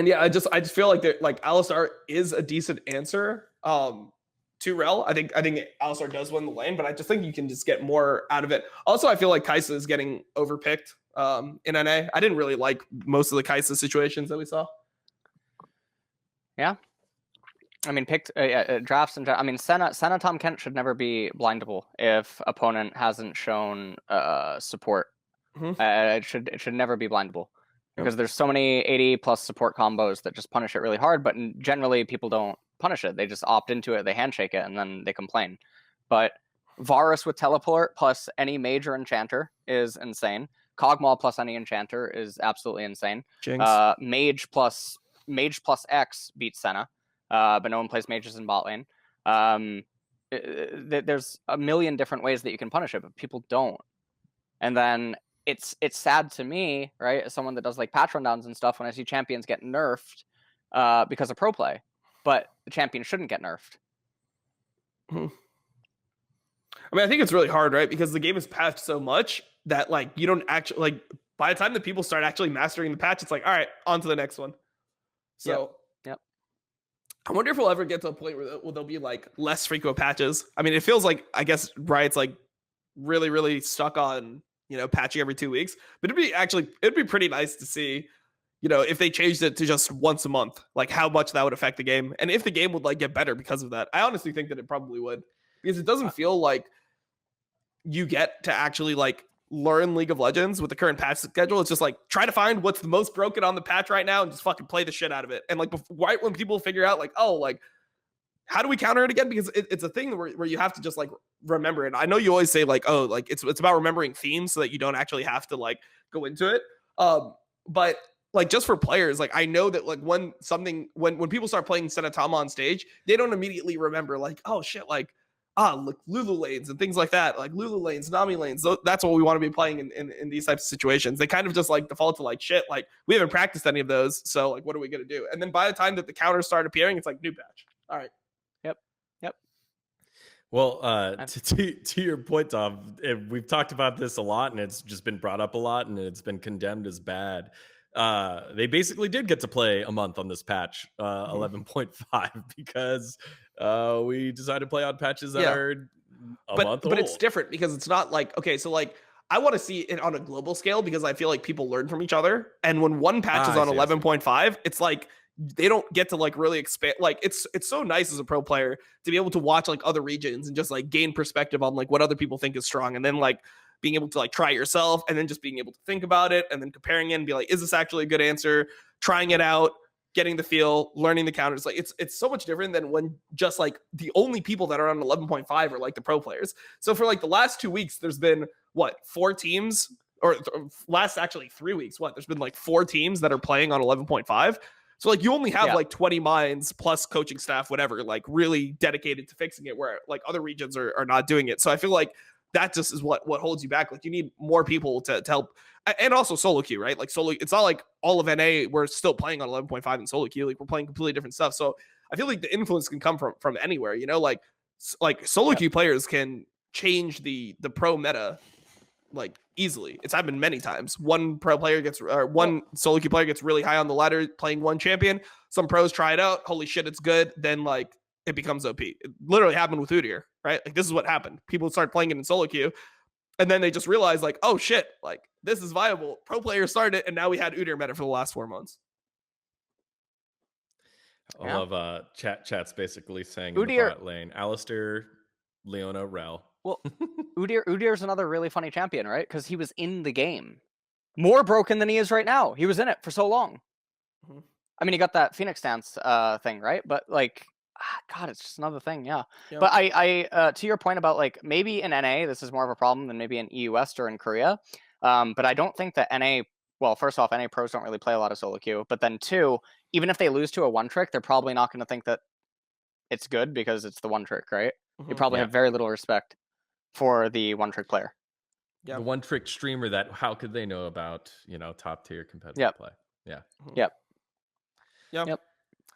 yeah, I just feel like that like Alistar is a decent answer to Rel. I think Alistar does win the lane, but I just think you can just get more out of it. Also, I feel like Kai'Sa is getting overpicked in NA. I didn't really like most of the Kai'Sa situations that we saw. Yeah. I mean, picked drafts and I mean, Senna Tom Kent should never be blindable if opponent hasn't shown support. Mm-hmm. It should never be blindable because there's so many 80 plus support combos that just punish it really hard. But generally, people don't punish it; they just opt into it, they handshake it, and then they complain. But Varus with teleport plus any major enchanter is insane. Kog'Maw plus any enchanter is absolutely insane. Jinx. Mage plus X beats Senna. But no one plays mages in bot lane. There's a million different ways that you can punish it, but people don't. And then it's sad to me, right, as someone that does like patch rundowns and stuff, when I see champions get nerfed because of pro play, but the champion shouldn't get nerfed. I mean, I think it's really hard, right? Because the game is patched so much that like you don't actually like by the time that people start actually mastering the patch, it's like, all right, on to the next one. So. Yep. I wonder if we'll ever get to a point where there'll be like less frequent patches. I mean, it feels like, I guess, Riot's like really, really stuck on, patching every 2 weeks, but it'd be pretty nice to see, if they changed it to just once a month, like how much that would affect the game. And if the game would like get better because of that. I honestly think that it probably would, because it doesn't feel like you get to actually like learn League of Legends with the current patch schedule. It's just like try to find what's the most broken on the patch right now and just fucking play the shit out of it. And like right when people figure out like, oh, like how do we counter it again? Because it's a thing where you have to just like remember it. I know you always say like, oh, like it's about remembering themes so that you don't actually have to like go into it. But like just for players, like I know that like when people start playing Senna Tom on stage, they don't immediately remember like, oh shit, like look, Lulu lanes and things like that, like Lulu lanes, Nami lanes. That's what we want to be playing in these types of situations. They kind of just like default to like shit. Like we haven't practiced any of those, so like what are we gonna do? And then by the time that the counters start appearing, it's like new patch. All right. Yep. Well, to your point, Tom, we've talked about this a lot, and it's just been brought up a lot, and it's been condemned as bad. They basically did get to play a month on this patch, 11.5, because we decided to play on patches that are a month old. But it's different because it's not like, okay, so like I want to see it on a global scale because I feel like people learn from each other. And when one patch is on 11.5, it's like they don't get to like really expand. Like it's so nice as a pro player to be able to watch like other regions and just like gain perspective on like what other people think is strong, and then like being able to like try it yourself, and then just being able to think about it and then comparing it and be like, is this actually a good answer? Trying it out, getting the feel, learning the counters. Like it's so much different than when just like the only people that are on 11.5 are like the pro players. So for like the last 2 weeks, there's been 4 teams, or last actually 3 weeks. There's been like 4 teams that are playing on 11.5. So like you only have like 20 minds plus coaching staff, whatever, like really dedicated to fixing it, where like other regions are not doing it. So I feel like that just is what holds you back. Like you need more people to help. And also solo queue, right? Like solo, it's not like all of NA we're still playing on 11.5 in solo queue. Like we're playing completely different stuff. So I feel like the influence can come from anywhere, like solo queue players can change the pro meta like easily. It's happened many times. One pro player one solo queue player gets really high on the ladder playing one champion. Some pros try it out. Holy shit, it's good. Then like it becomes OP. It literally happened with Udyr, right? Like this is what happened. People start playing it in solo queue. And then they just realized like, oh shit, like this is viable. Pro players started it, and now we had Udyr meta for the last 4 months. I love chat's basically saying Udyr, in the bot lane, Alistair, Leona, Rel. Well, Udyr's another really funny champion, right? Because he was in the game. More broken than he is right now. He was in it for so long. Mm-hmm. I mean, he got that Phoenix Dance thing, right? But like, God, it's just another thing, yeah. Yep. But I to your point about like maybe in NA this is more of a problem than maybe in EU West or in Korea. But I don't think that NA. Well, first off, NA pros don't really play a lot of solo queue. But then two, even if they lose to a one trick, they're probably not going to think that it's good because it's the one trick, right? Mm-hmm. You probably have very little respect for the one trick player. The one trick streamer that how could they know about, top tier competitive play? Yeah. Yep.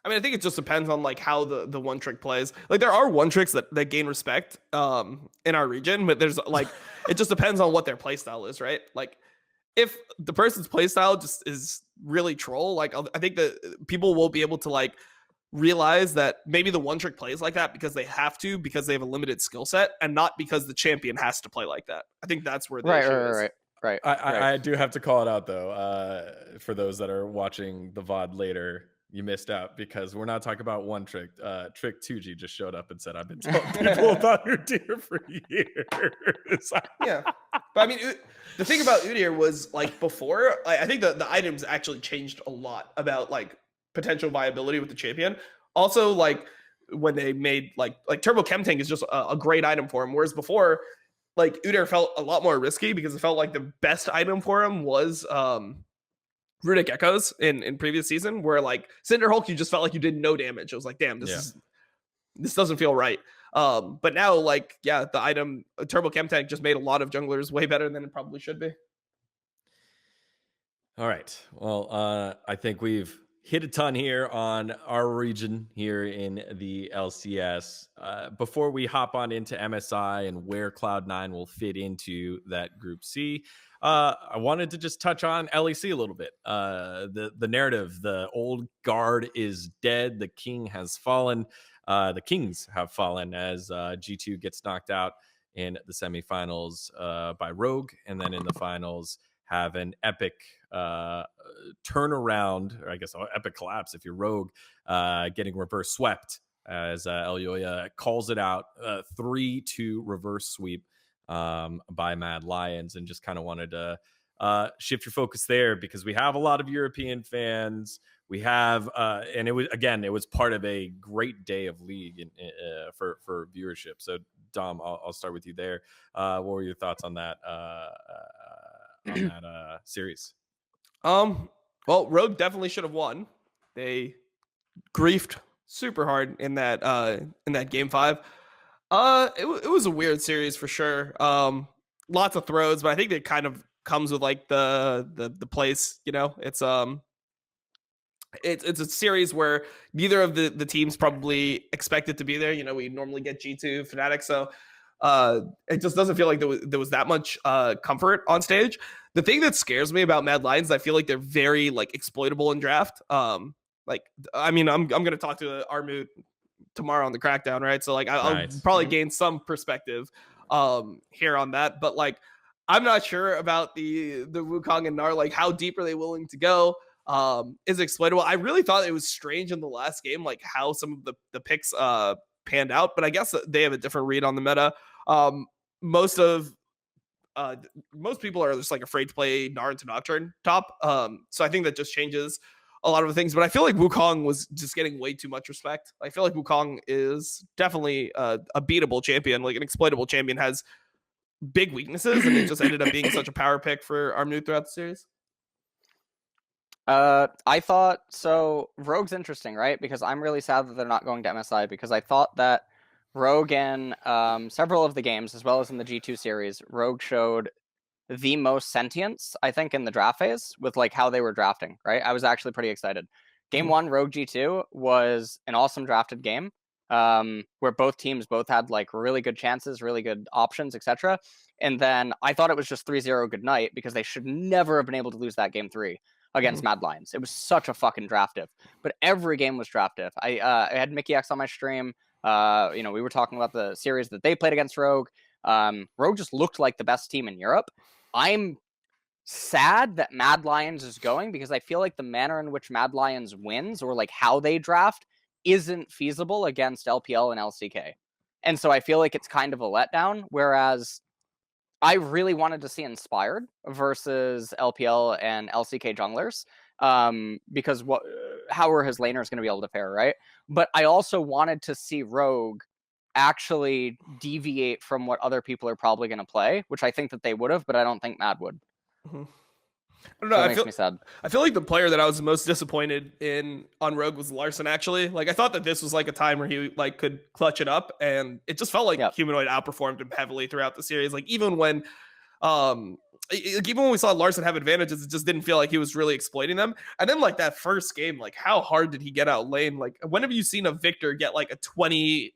I mean, I think it just depends on like how the one trick plays. Like there are one tricks that gain respect in our region, but there's like it just depends on what their playstyle is, right? Like if the person's playstyle just is really troll, like I think that people will be able to like realize that maybe the one trick plays like that because they have to, because they have a limited skill set, and not because the champion has to play like that. I think that's where the issue is. Right. I do have to call it out though. For those that are watching the VOD later, you missed out because we're not talking about one trick. Trick 2G just showed up and said, I've been telling people about Udyr for years. Yeah. But I mean, the thing about Udyr was like before, I think the items actually changed a lot about like potential viability with the champion. Also, like when they made like Turbo Chem Tank is just a great item for him. Whereas before, like Udyr felt a lot more risky because it felt like the best item for him was Runic Echoes in previous season, where like Cinder Hulk, you just felt like you did no damage. It was like, damn, this doesn't feel right. But now, like, yeah, the item Turbo Chem Tank just made a lot of junglers way better than it probably should be. All right. Well, I think we've hit a ton here on our region here in the LCS. Before we hop on into MSI and where Cloud9 will fit into that Group C, I wanted to just touch on LEC a little bit. The narrative, the old guard is dead. The king has fallen. The kings have fallen as G2 gets knocked out in the semifinals by Rogue, and then in the finals have an epic turnaround, or I guess epic collapse if you're Rogue, getting reverse swept as Elyoya calls it out, 3-2 reverse sweep by Mad Lions, and just kind of wanted to shift your focus there because we have a lot of European fans. We have, and it was part of a great day of league for viewership. So Dom, I'll start with you there. What were your thoughts on that series? Well, Rogue definitely should have won. They griefed super hard in that game 5. It was a weird series for sure. Lots of throws, but I think it kind of comes with like the place, it's a series where neither of the teams probably expected to be there. We normally get G2 Fnatic, so it just doesn't feel like there was that much comfort on stage. The thing that scares me about Mad Lions, I feel like they're very like exploitable in draft. I'm gonna talk to Armao tomorrow on the Crackdown, right? So like I'll probably gain some perspective here on that, but like I'm not sure about the Wukong and Gnar. Like how deep are they willing to go? Is it exploitable? I really thought it was strange in the last game, like how some of the picks panned out, but I guess they have a different read on the meta. Most people are just like afraid to play Gnar into Nocturne top. So I think that just changes a lot of the things, but I feel like Wukong was just getting way too much respect. I feel like Wukong is definitely a beatable champion. Like an exploitable champion has big weaknesses, and it just ended up being such a power pick for Armao throughout the series. I thought so. Rogue's interesting, right? Because I'm really sad that they're not going to MSI, because I thought that Rogue in several of the games, as well as in the G2 series, Rogue showed the most sentience, I think, in the draft phase with like how they were drafting, right? I was actually pretty excited. Game 1, Rogue G2 was an awesome drafted game, where both teams had like really good chances, really good options, etc. And then I thought it was just 3-0 good night, because they should never have been able to lose that game 3 against Mad Lions. It was such a fucking draftive, but every game was draftive. I had Mickey X on my stream. We were talking about the series that they played against Rogue. Rogue just looked like the best team in Europe. I'm sad that Mad Lions is going because I feel like the manner in which Mad Lions wins or like how they draft isn't feasible against LPL and LCK. And so I feel like it's kind of a letdown, whereas I really wanted to see Inspired versus LPL and LCK junglers, because how are his laners going to be able to fare, right? But I also wanted to see Rogue actually deviate from what other people are probably going to play, which I think that they would have, but I don't think Mad would. Mm-hmm. I don't know. So that makes me sad. I feel like the player that I was most disappointed in on Rogue was Larson. Actually, like I thought that this was like a time where he like could clutch it up, and it just felt like Humanoid outperformed him heavily throughout the series. Like even when we saw Larson have advantages, it just didn't feel like he was really exploiting them. And then like that first game, like how hard did he get out lane? Like when have you seen a Victor get like a 20-30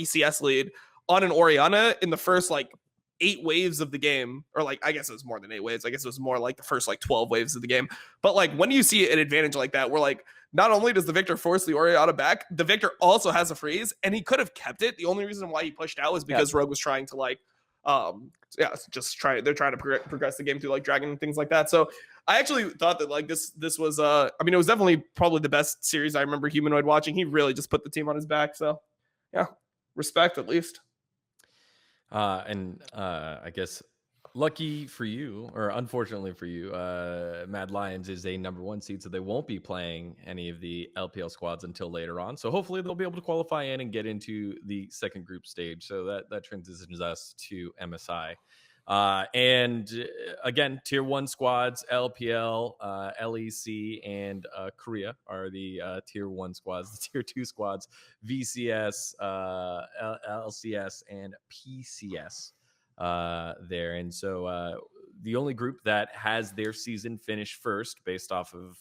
CS lead on an Orianna in the first like 8 waves of the game? Or like I guess it was more than 8 waves. I guess it was more like the first like 12 waves of the game. But like when you see an advantage like that, where like not only does the Victor force the Orianna back, the Victor also has a freeze, and he could have kept it. The only reason why he pushed out was because Rogue was trying to like they're trying to progress the game through like dragon and things like that. So I actually thought that like this was I mean it was definitely probably the best series I remember Humanoid watching. He really just put the team on his back. So yeah, respect at least. I guess lucky for you, or unfortunately for you, Mad Lions is a #1 seed, so they won't be playing any of the LPL squads until later on. So hopefully they'll be able to qualify in and get into the second group stage. So that transitions us to MSI. And again, tier 1 squads, LPL, LEC, and Korea are the tier 1 squads. The tier 2 squads, VCS, LCS, and PCS there. And so the only group that has their season finished first based off of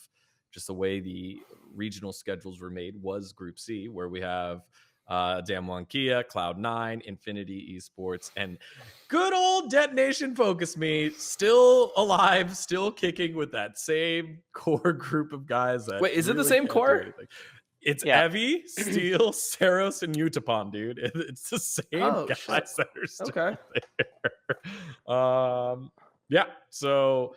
just the way the regional schedules were made was Group C, where we have Damwon Kia, Cloud9, Infinity Esports, and good old Detonation Focus Me, still alive, still kicking with that same core group of guys. That Wait, is it the same core? It's Evie, Steel, Saros, and Utapon, dude. It's the same guys that are still there. Yeah. So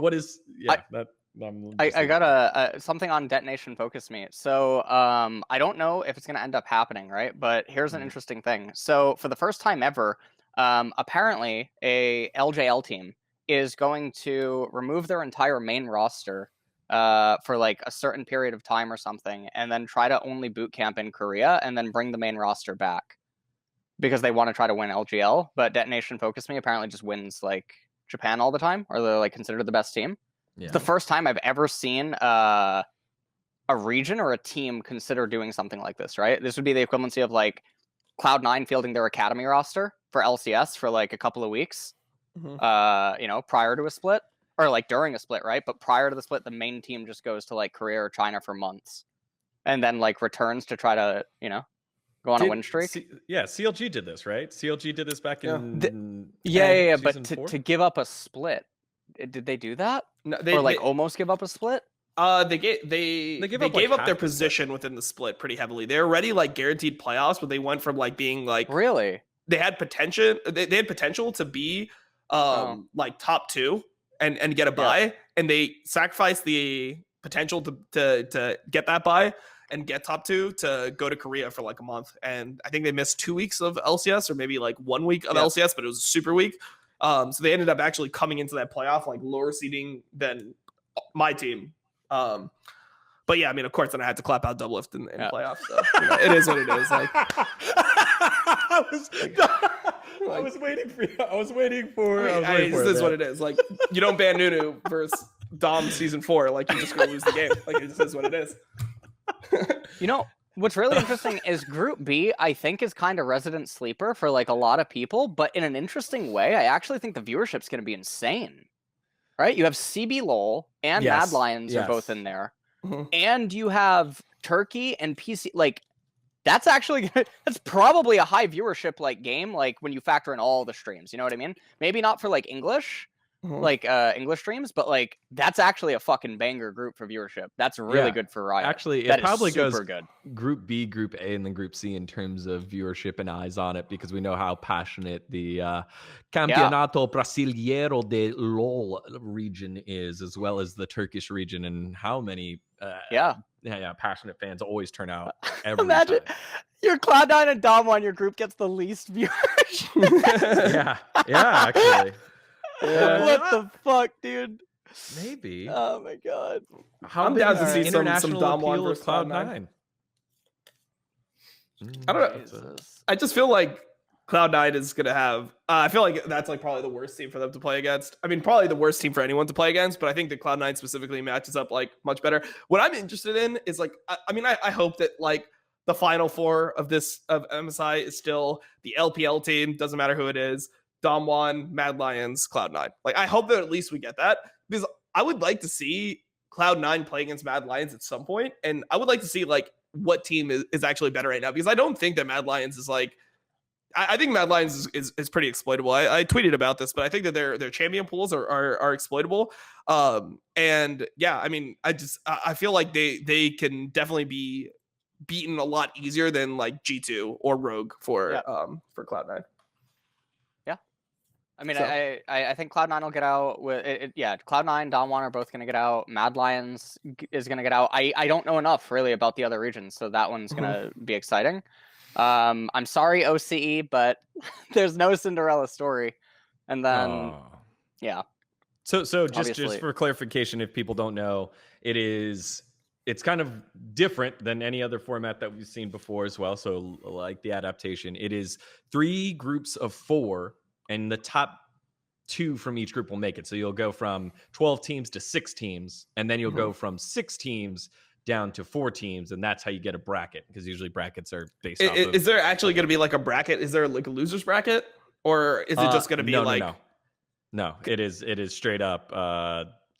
what is I got something on Detonation Focus Me. So I don't know if it's going to end up happening, right? But here's an interesting thing. So for the first time ever, apparently a LJL team is going to remove their entire main roster for like a certain period of time or something, and then try to only boot camp in Korea and then bring the main roster back because they want to try to win LGL. But Detonation Focus Me apparently just wins like Japan all the time, or they're like considered the best team. Yeah. It's the first time I've ever seen a region or a team consider doing something like this, right? This would be the equivalency of like Cloud9 fielding their academy roster for LCS for like a couple of weeks, prior to a split, or like during a split, right? But prior to the split, the main team just goes to like Korea or China for months and then like returns to try to, go on a win streak. CLG did this, right? CLG did this back in but to give up a split. Did they do that? No, almost give up a split? They gave up their position within the split pretty heavily. They're already like guaranteed playoffs, but they went from like being like really. They had potential. They had potential to be like top 2 and get a bye, and they sacrificed the potential to get that bye and get top 2 to go to Korea for like a month. And I think they missed 2 weeks of LCS, or maybe like 1 week of LCS, but it was a super week. So they ended up actually coming into that playoff like lower seeding than my team. But yeah, I mean, of course, then I had to clap out Doublelift in playoffs. So it is what it is. Like, I was waiting for you. I was waiting for. This is what it is. Like, you don't ban Nunu versus Dom season 4. Like, you just go lose the game. Like, it just is what it is. What's really interesting is Group B, I think, is kind of resident sleeper for like a lot of people, but in an interesting way, I actually think the viewership's going to be insane. Right? You have CB LOL and Mad Lions are both in there. Mm-hmm. And you have Turkey and PC. Like, that's actually that's probably a high viewership like game, like when you factor in all the streams. You know what I mean? Maybe not for like English, like English streams, but like that's actually a fucking banger group for viewership. That's really good for Riot. Actually, that it probably goes good. Group B, Group A, and then Group C in terms of viewership and eyes on it, because we know how passionate the Campeonato Brasileiro de LoL region is, as well as the Turkish region, and how many passionate fans always turn out every Imagine time. your Cloud9 and Dom on your group gets the least viewership. Actually. What the fuck, dude? Maybe. Oh my god. I'm down to see some international Dom appeal versus of Cloud9. I don't know. I just feel like Cloud9 is gonna have. I feel like that's like probably the worst team for them to play against. I mean, probably the worst team for anyone to play against. But I think that Cloud9 specifically matches up like much better. What I'm interested in is like, I hope that like the final four of MSI is still the LPL team. Doesn't matter who it is. Dom1, Mad Lions, Cloud9. Like, I hope that at least we get that, because I would like to see Cloud9 play against Mad Lions at some point, and I would like to see like what team is actually better right now, because I don't think that Mad Lions is like. I think Mad Lions is pretty exploitable. I tweeted about this, but I think that their champion pools are exploitable. And yeah, I mean, I feel like they can definitely be beaten a lot easier than like G2 or Rogue for Cloud9. I mean, I think Cloud9 will get out with it. Yeah, Cloud9, Dom1 are both going to get out. Mad Lions is going to get out. I don't know enough really about the other regions, so that one's going to be exciting. I'm sorry, OCE, but there's no Cinderella story. And then, So just for clarification, if people don't know, it's kind of different than any other format that we've seen before as well. So like the adaptation, it is 3 groups of 4. And the top 2 from each group will make it. So you'll go from 12 teams to 6 teams, and then you'll go from 6 teams down to 4 teams, and that's how you get a bracket, because usually brackets are based off of... Is there actually going to be like a bracket? Is there like a loser's bracket? Or is it just going to be No, it is straight up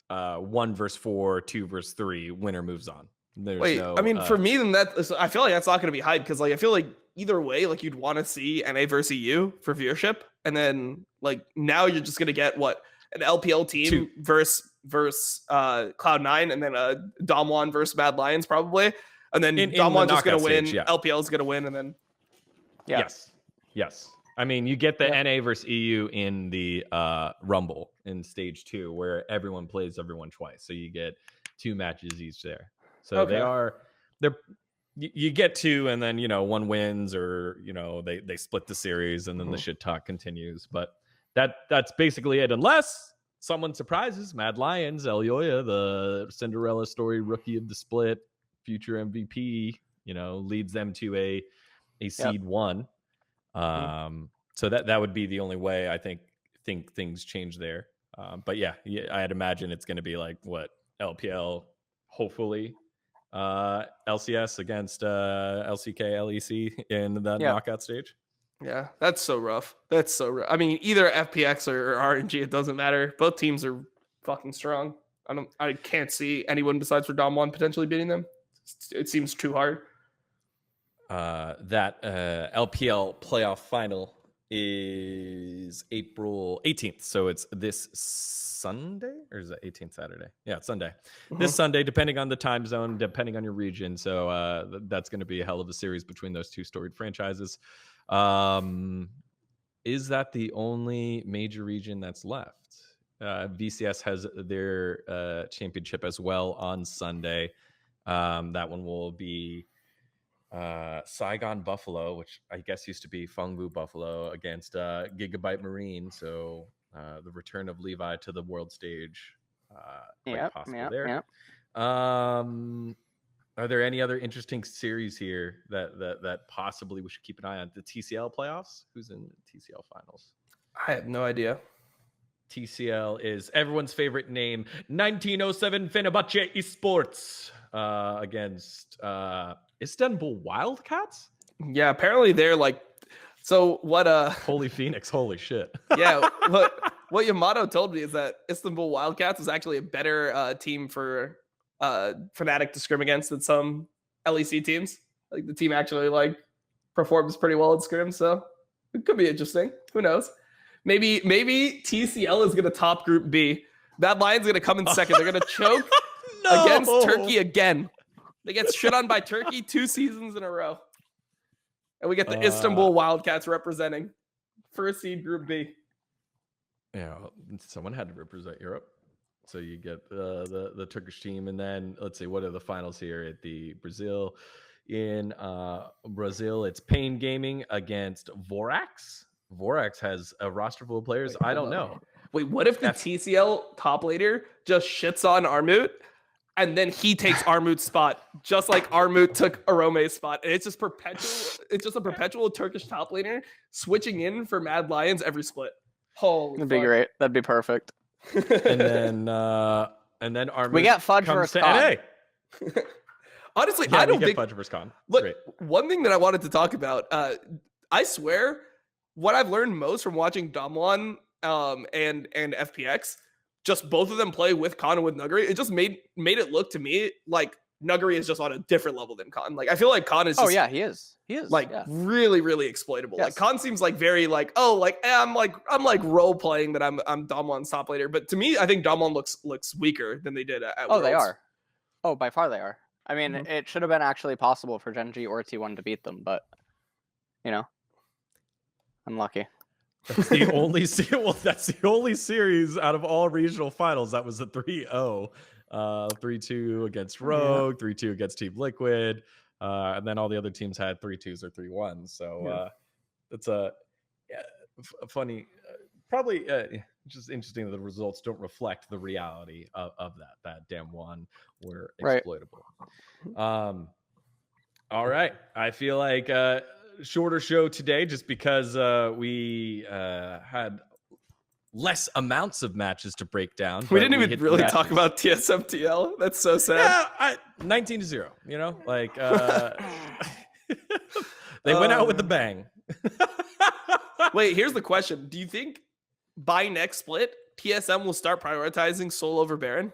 1 versus 4, 2 versus 3, winner moves on. I mean, for me, then I feel like that's not going to be hype, because like I feel like either way, like you'd want to see NA versus EU for viewership, and then like now you're just going to get an LPL team versus Cloud9, and then a Dom1 versus Mad Lions probably, and then Dom1's just going to win, LPL is going to win, and then yes. I mean, you get the NA versus EU in the Rumble in stage 2, where everyone plays everyone twice, so you get 2 matches each there. So you get 2, and then, one wins, or, they split the series, and then the shit talk continues. But that's basically it. Unless someone surprises Mad Lions, Elyoya, the Cinderella story rookie of the split, future MVP, leads them to a seed 1. So that would be the only way I think things change there. But yeah, I'd imagine it's going to be like LPL, hopefully. LCS against LCK, LEC in the knockout stage. Yeah, that's so rough. I mean, either FPX or RNG, it doesn't matter. Both teams are fucking strong. I can't see anyone besides for Dom1 potentially beating them. It seems too hard. That LPL playoff final is April 18th. So it's this Sunday, or is it 18th Saturday? Yeah, it's Sunday. This Sunday, depending on the time zone, depending on your region. So that's going to be a hell of a series between those 2 storied franchises. Is that the only major region that's left? VCS has their championship as well on Sunday. That one will be Saigon Buffalo, which I guess used to be Fengbu Buffalo, against Gigabyte Marine. So the return of Levi to the world stage, possible there. Are there any other interesting series here that possibly we should keep an eye on? The TCL playoffs? Who's in TCL finals? I have no idea. TCL is everyone's favorite name, 1907 Fenerbahce Esports against Istanbul Wildcats? Yeah, apparently they're like, so what Holy Phoenix, holy shit. Yeah, what Yamato told me is that Istanbul Wildcats was actually a better team for Fnatic to scrim against than some LEC teams. Like the team actually like performs pretty well at scrim, so it could be interesting. Who knows? Maybe TCL is gonna top Group B. Mad Lions gonna come in second. They're gonna choke against Turkey again. They get shit on by Turkey 2 seasons in a row. And we get the Istanbul Wildcats representing first seed Group B. Yeah, someone had to represent Europe. So you get the Turkish team, and then let's see, what are the finals here at the Brazil? In Brazil, it's Pain Gaming against Vorax. Vorax has a roster full of players. I don't know. Wait, what if the TCL top laner just shits on Armut, and then he takes Armut's spot, just like Armut took Arome's spot, and it's just perpetual. It's just a perpetual Turkish top laner switching in for Mad Lions every split. Holy, that'd be great. That'd be perfect. And then Armut we got Fudge comes versus to NA. Honestly, Yeah, I don't get think Fudge versus Con. Look, Great. one thing that I wanted to talk about, I swear, what I've learned most from watching Damwon and FPX, just both of them play with Con and with Nuggery, it just made it look to me like Nuggery is just on a different level than Con. Like, I feel like Con is just, he is like really, really exploitable. Yes. Like Con seems like very like, I'm like role playing that I'm Damwon's top laner, but to me, I think Damwon looks weaker than they did at Worlds. They are. Oh, by far they are. I mean, it should have been actually possible for Gen.G or T1 to beat them, but unlucky. That's the only that's the only series out of all regional finals that was a 3-0. 3-2 against Rogue, 3-2 against Team Liquid, and then all the other teams had 3-2s or 3-1s. So it's a funny, probably just interesting that the results don't reflect the reality of that damn one were exploitable. All right, I feel like shorter show today just because we had less amounts of matches to break down. We didn't even really talk about TSMTL. That's so sad. Yeah, 19-0. Like they went out with the bang. Wait, here's the question: do you think by next split, TSM will start prioritizing Soul over Baron?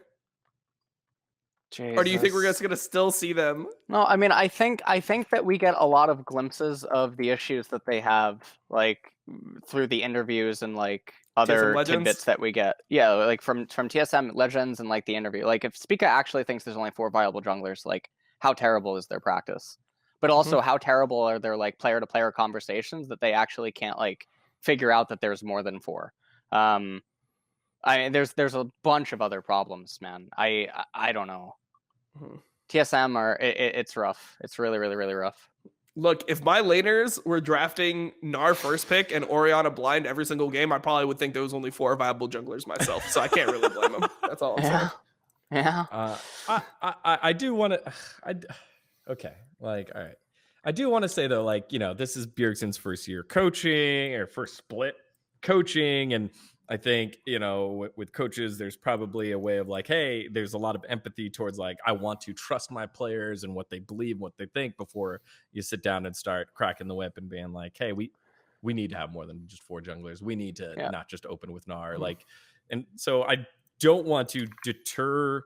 Jesus. Or do you think we're just gonna still see them? No, I mean, I think that we get a lot of glimpses of the issues that they have, like through the interviews and like other tidbits that we get. Yeah, like from TSM Legends and like the interview. Like if Spica actually thinks there's only 4 viable junglers, like how terrible is their practice? But also how terrible are their like player to player conversations that they actually can't like figure out that there's more than 4. I mean, there's a bunch of other problems, man. I don't know. TSM it's rough. It's really, really, really rough. Look, if my laners were drafting Gnar first pick and Orianna blind every single game, I probably would think there was only 4 viable junglers myself. So I can't really blame them. That's all I'm saying. Yeah. I do want to. Okay. Like, all right. I do want to say though, like, this is Bjergsen's first year coaching or first split coaching, and I think, with coaches, there's probably a way of like, hey, there's a lot of empathy towards like, I want to trust my players and what they believe, what they think before you sit down and start cracking the whip and being like, hey, we need to have more than just 4 junglers. We need to not just open with Gnar. Like, and so I don't want to deter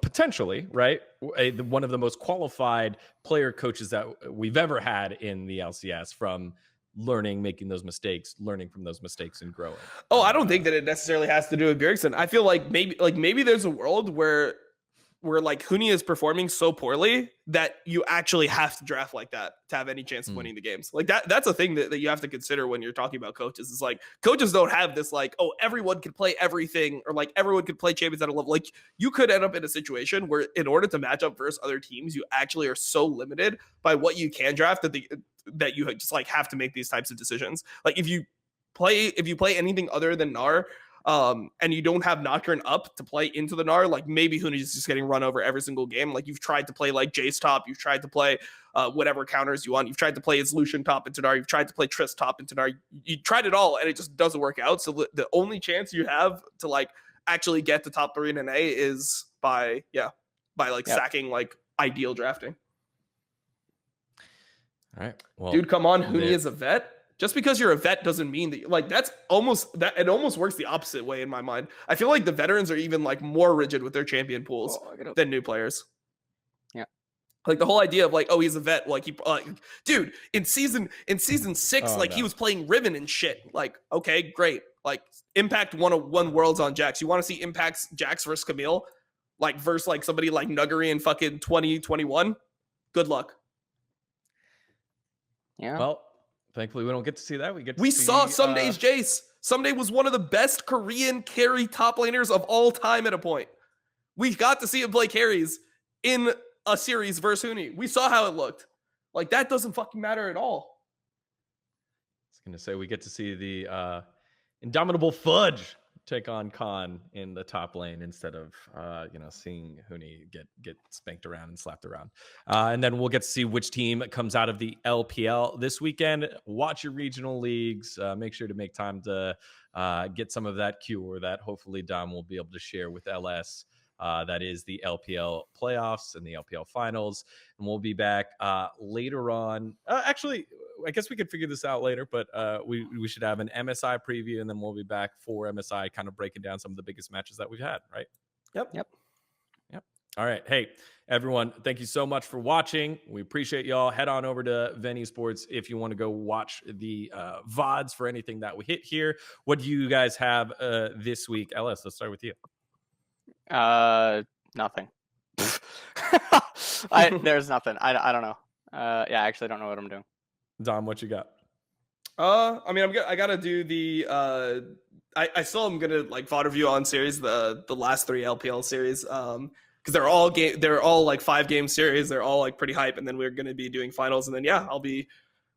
potentially, right? One of the most qualified player coaches that we've ever had in the LCS from making those mistakes, learning from those mistakes and growing. Oh, I don't think that it necessarily has to do with Bjergsen. I feel like maybe there's a world where like Huni is performing so poorly that you actually have to draft like that to have any chance of winning the games. Like that's a thing that you have to consider when you're talking about coaches. It's like coaches don't have this like, oh, everyone can play everything or like everyone can play champions at a level. Like you could end up in a situation where in order to match up versus other teams, you actually are so limited by what you can draft that you just like have to make these types of decisions. Like if you play anything other than Gnar, and you don't have Nocturne up to play into the Gnar, like maybe Huni is just getting run over every single game. Like you've tried to play like Jace top, you've tried to play whatever counters you want, you've tried to play his Lucian top into Gnar, you've tried to play Triss top into Gnar, you tried it all and it just doesn't work out. So the only chance you have to like actually get the top 3 in NA is by sacking like ideal drafting. All right. Well, dude, come on. Huni is a vet. Just because you're a vet doesn't mean that like it almost works the opposite way in my mind. I feel like the veterans are even like more rigid with their champion pools than new players. Yeah. Like the whole idea of like, oh, he's a vet. Like dude, in season 6, like he was playing Riven and shit. Like, okay, great. Like Impact won Worlds on Jax. You want to see Impact's Jax versus Camille, like versus like somebody like Nuggery in fucking 2021? Good luck. Yeah. Well, thankfully we don't get to see that. We saw Sunday's Jace. Someday was one of the best Korean carry top laners of all time at a point. We got to see him play carries in a series versus Huni. We saw how it looked. Like, that doesn't fucking matter at all. I was going to say, we get to see the indomitable Fudge take on Khan in the top lane instead of, seeing Huni get spanked around and slapped around. And then we'll get to see which team comes out of the LPL this weekend. Watch your regional leagues. Make sure to make time to get some of that cure that hopefully Dom will be able to share with LS. That is the LPL playoffs and the LPL finals. And we'll be back later on. Actually, I guess we could figure this out later, but we should have an MSI preview, and then we'll be back for MSI kind of breaking down some of the biggest matches that we've had, right? Yep. All right. Hey, everyone, thank you so much for watching. We appreciate y'all. Head on over to VENN Esports if you want to go watch the VODs for anything that we hit here. What do you guys have this week? LS, let's start with you. Nothing. There's nothing. I don't know. I actually don't know what I'm doing. Dom, what you got? I mean, I gotta do the. I still am gonna like VOD review on series the last 3 LPL series. Because they're all like 5-game series. They're all like pretty hype, and then we're gonna be doing finals, and then I'll be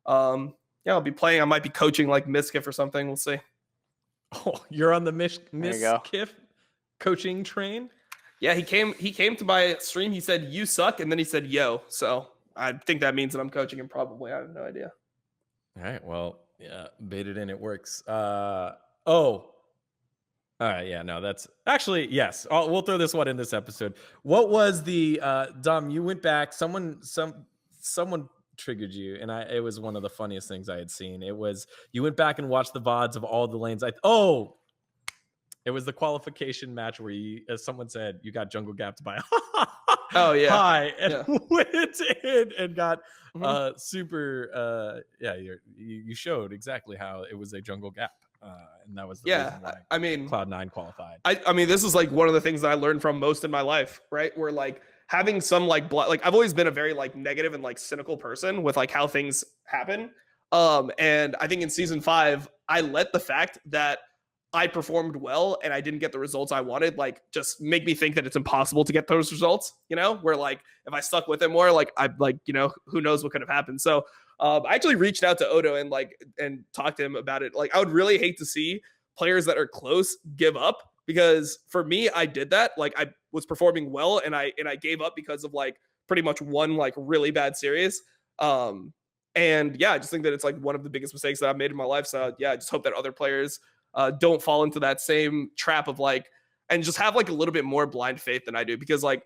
playing. I might be coaching like Miskiff or something. We'll see. Oh, you're on the Miskiff coaching train? Yeah, he came to my stream. He said, "You suck," and then he said, "Yo." So I think that means that I'm coaching him. Probably, I have no idea. All right. Well, yeah, baited in. It works. All right. Yeah. No, that's actually yes. We'll throw this one in this episode. What was the Dom? You went back. Someone triggered you, and it was one of the funniest things I had seen. It was you went back and watched the VODs of all the lanes. It was the qualification match where as someone said, you got jungle gapped by oh yeah, high, and went in and got super. You showed exactly how it was a jungle gap, and that was the reason why I mean, Cloud9 qualified. I mean, this is like one of the things that I learned from most in my life, right? Where like having some like I've always been a very like negative and like cynical person with like how things happen. And I think in season 5, I let the fact that I performed well and I didn't get the results I wanted, like just make me think that it's impossible to get those results, where like if I stuck with it more, like I like, who knows what could have happened. So I actually reached out to Odo and talked to him about it. Like I would really hate to see players that are close give up, because for me, I did that. Like I was performing well and I gave up because of like pretty much one like really bad series. And I just think that it's like one of the biggest mistakes that I've made in my life. So I just hope that other players don't fall into that same trap of like, and just have like a little bit more blind faith than I do, because like,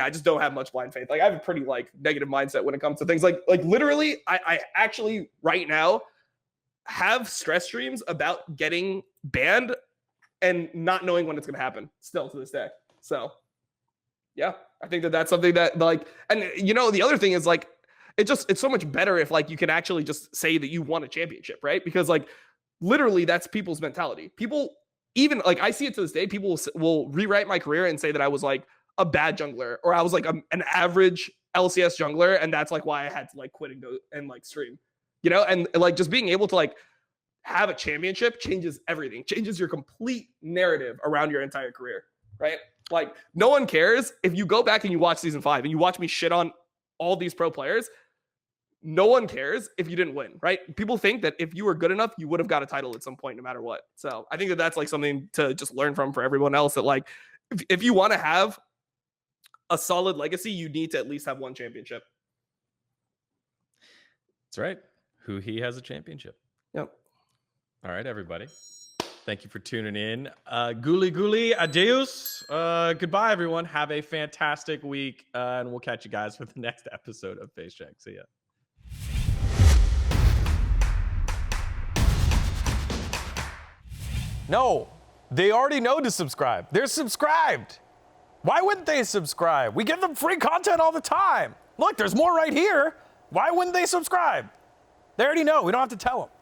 I just don't have much blind faith. Like I have a pretty like negative mindset when it comes to things like literally I actually right now have stress dreams about getting banned and not knowing when it's going to happen still to this day. So I think that that's something that like, and the other thing is like, it's so much better if like you can actually just say that you won a championship, right? Because like, literally, that's people's mentality. People, even like I see it to this day, people will rewrite my career and say that I was like a bad jungler, or I was like an average LCS jungler, and that's like why I had to like quit and like stream, and like just being able to like have a championship changes everything, changes your complete narrative around your entire career, right? Like no one cares if you go back and you watch season 5 and you watch me shit on all these pro players. No one cares if you didn't win, right? People think that if you were good enough, you would have got a title at some point, no matter what. So I think that that's like something to just learn from for everyone else, that like, if you want to have a solid legacy, you need to at least have one championship. That's right. He has a championship. Yep. All right, everybody. Thank you for tuning in. Guli, adios. Goodbye, everyone. Have a fantastic week, and we'll catch you guys for the next episode of Facecheck. See ya. No, they already know to subscribe. They're subscribed. Why wouldn't they subscribe? We give them free content all the time. Look, there's more right here. Why wouldn't they subscribe? They already know. We don't have to tell them.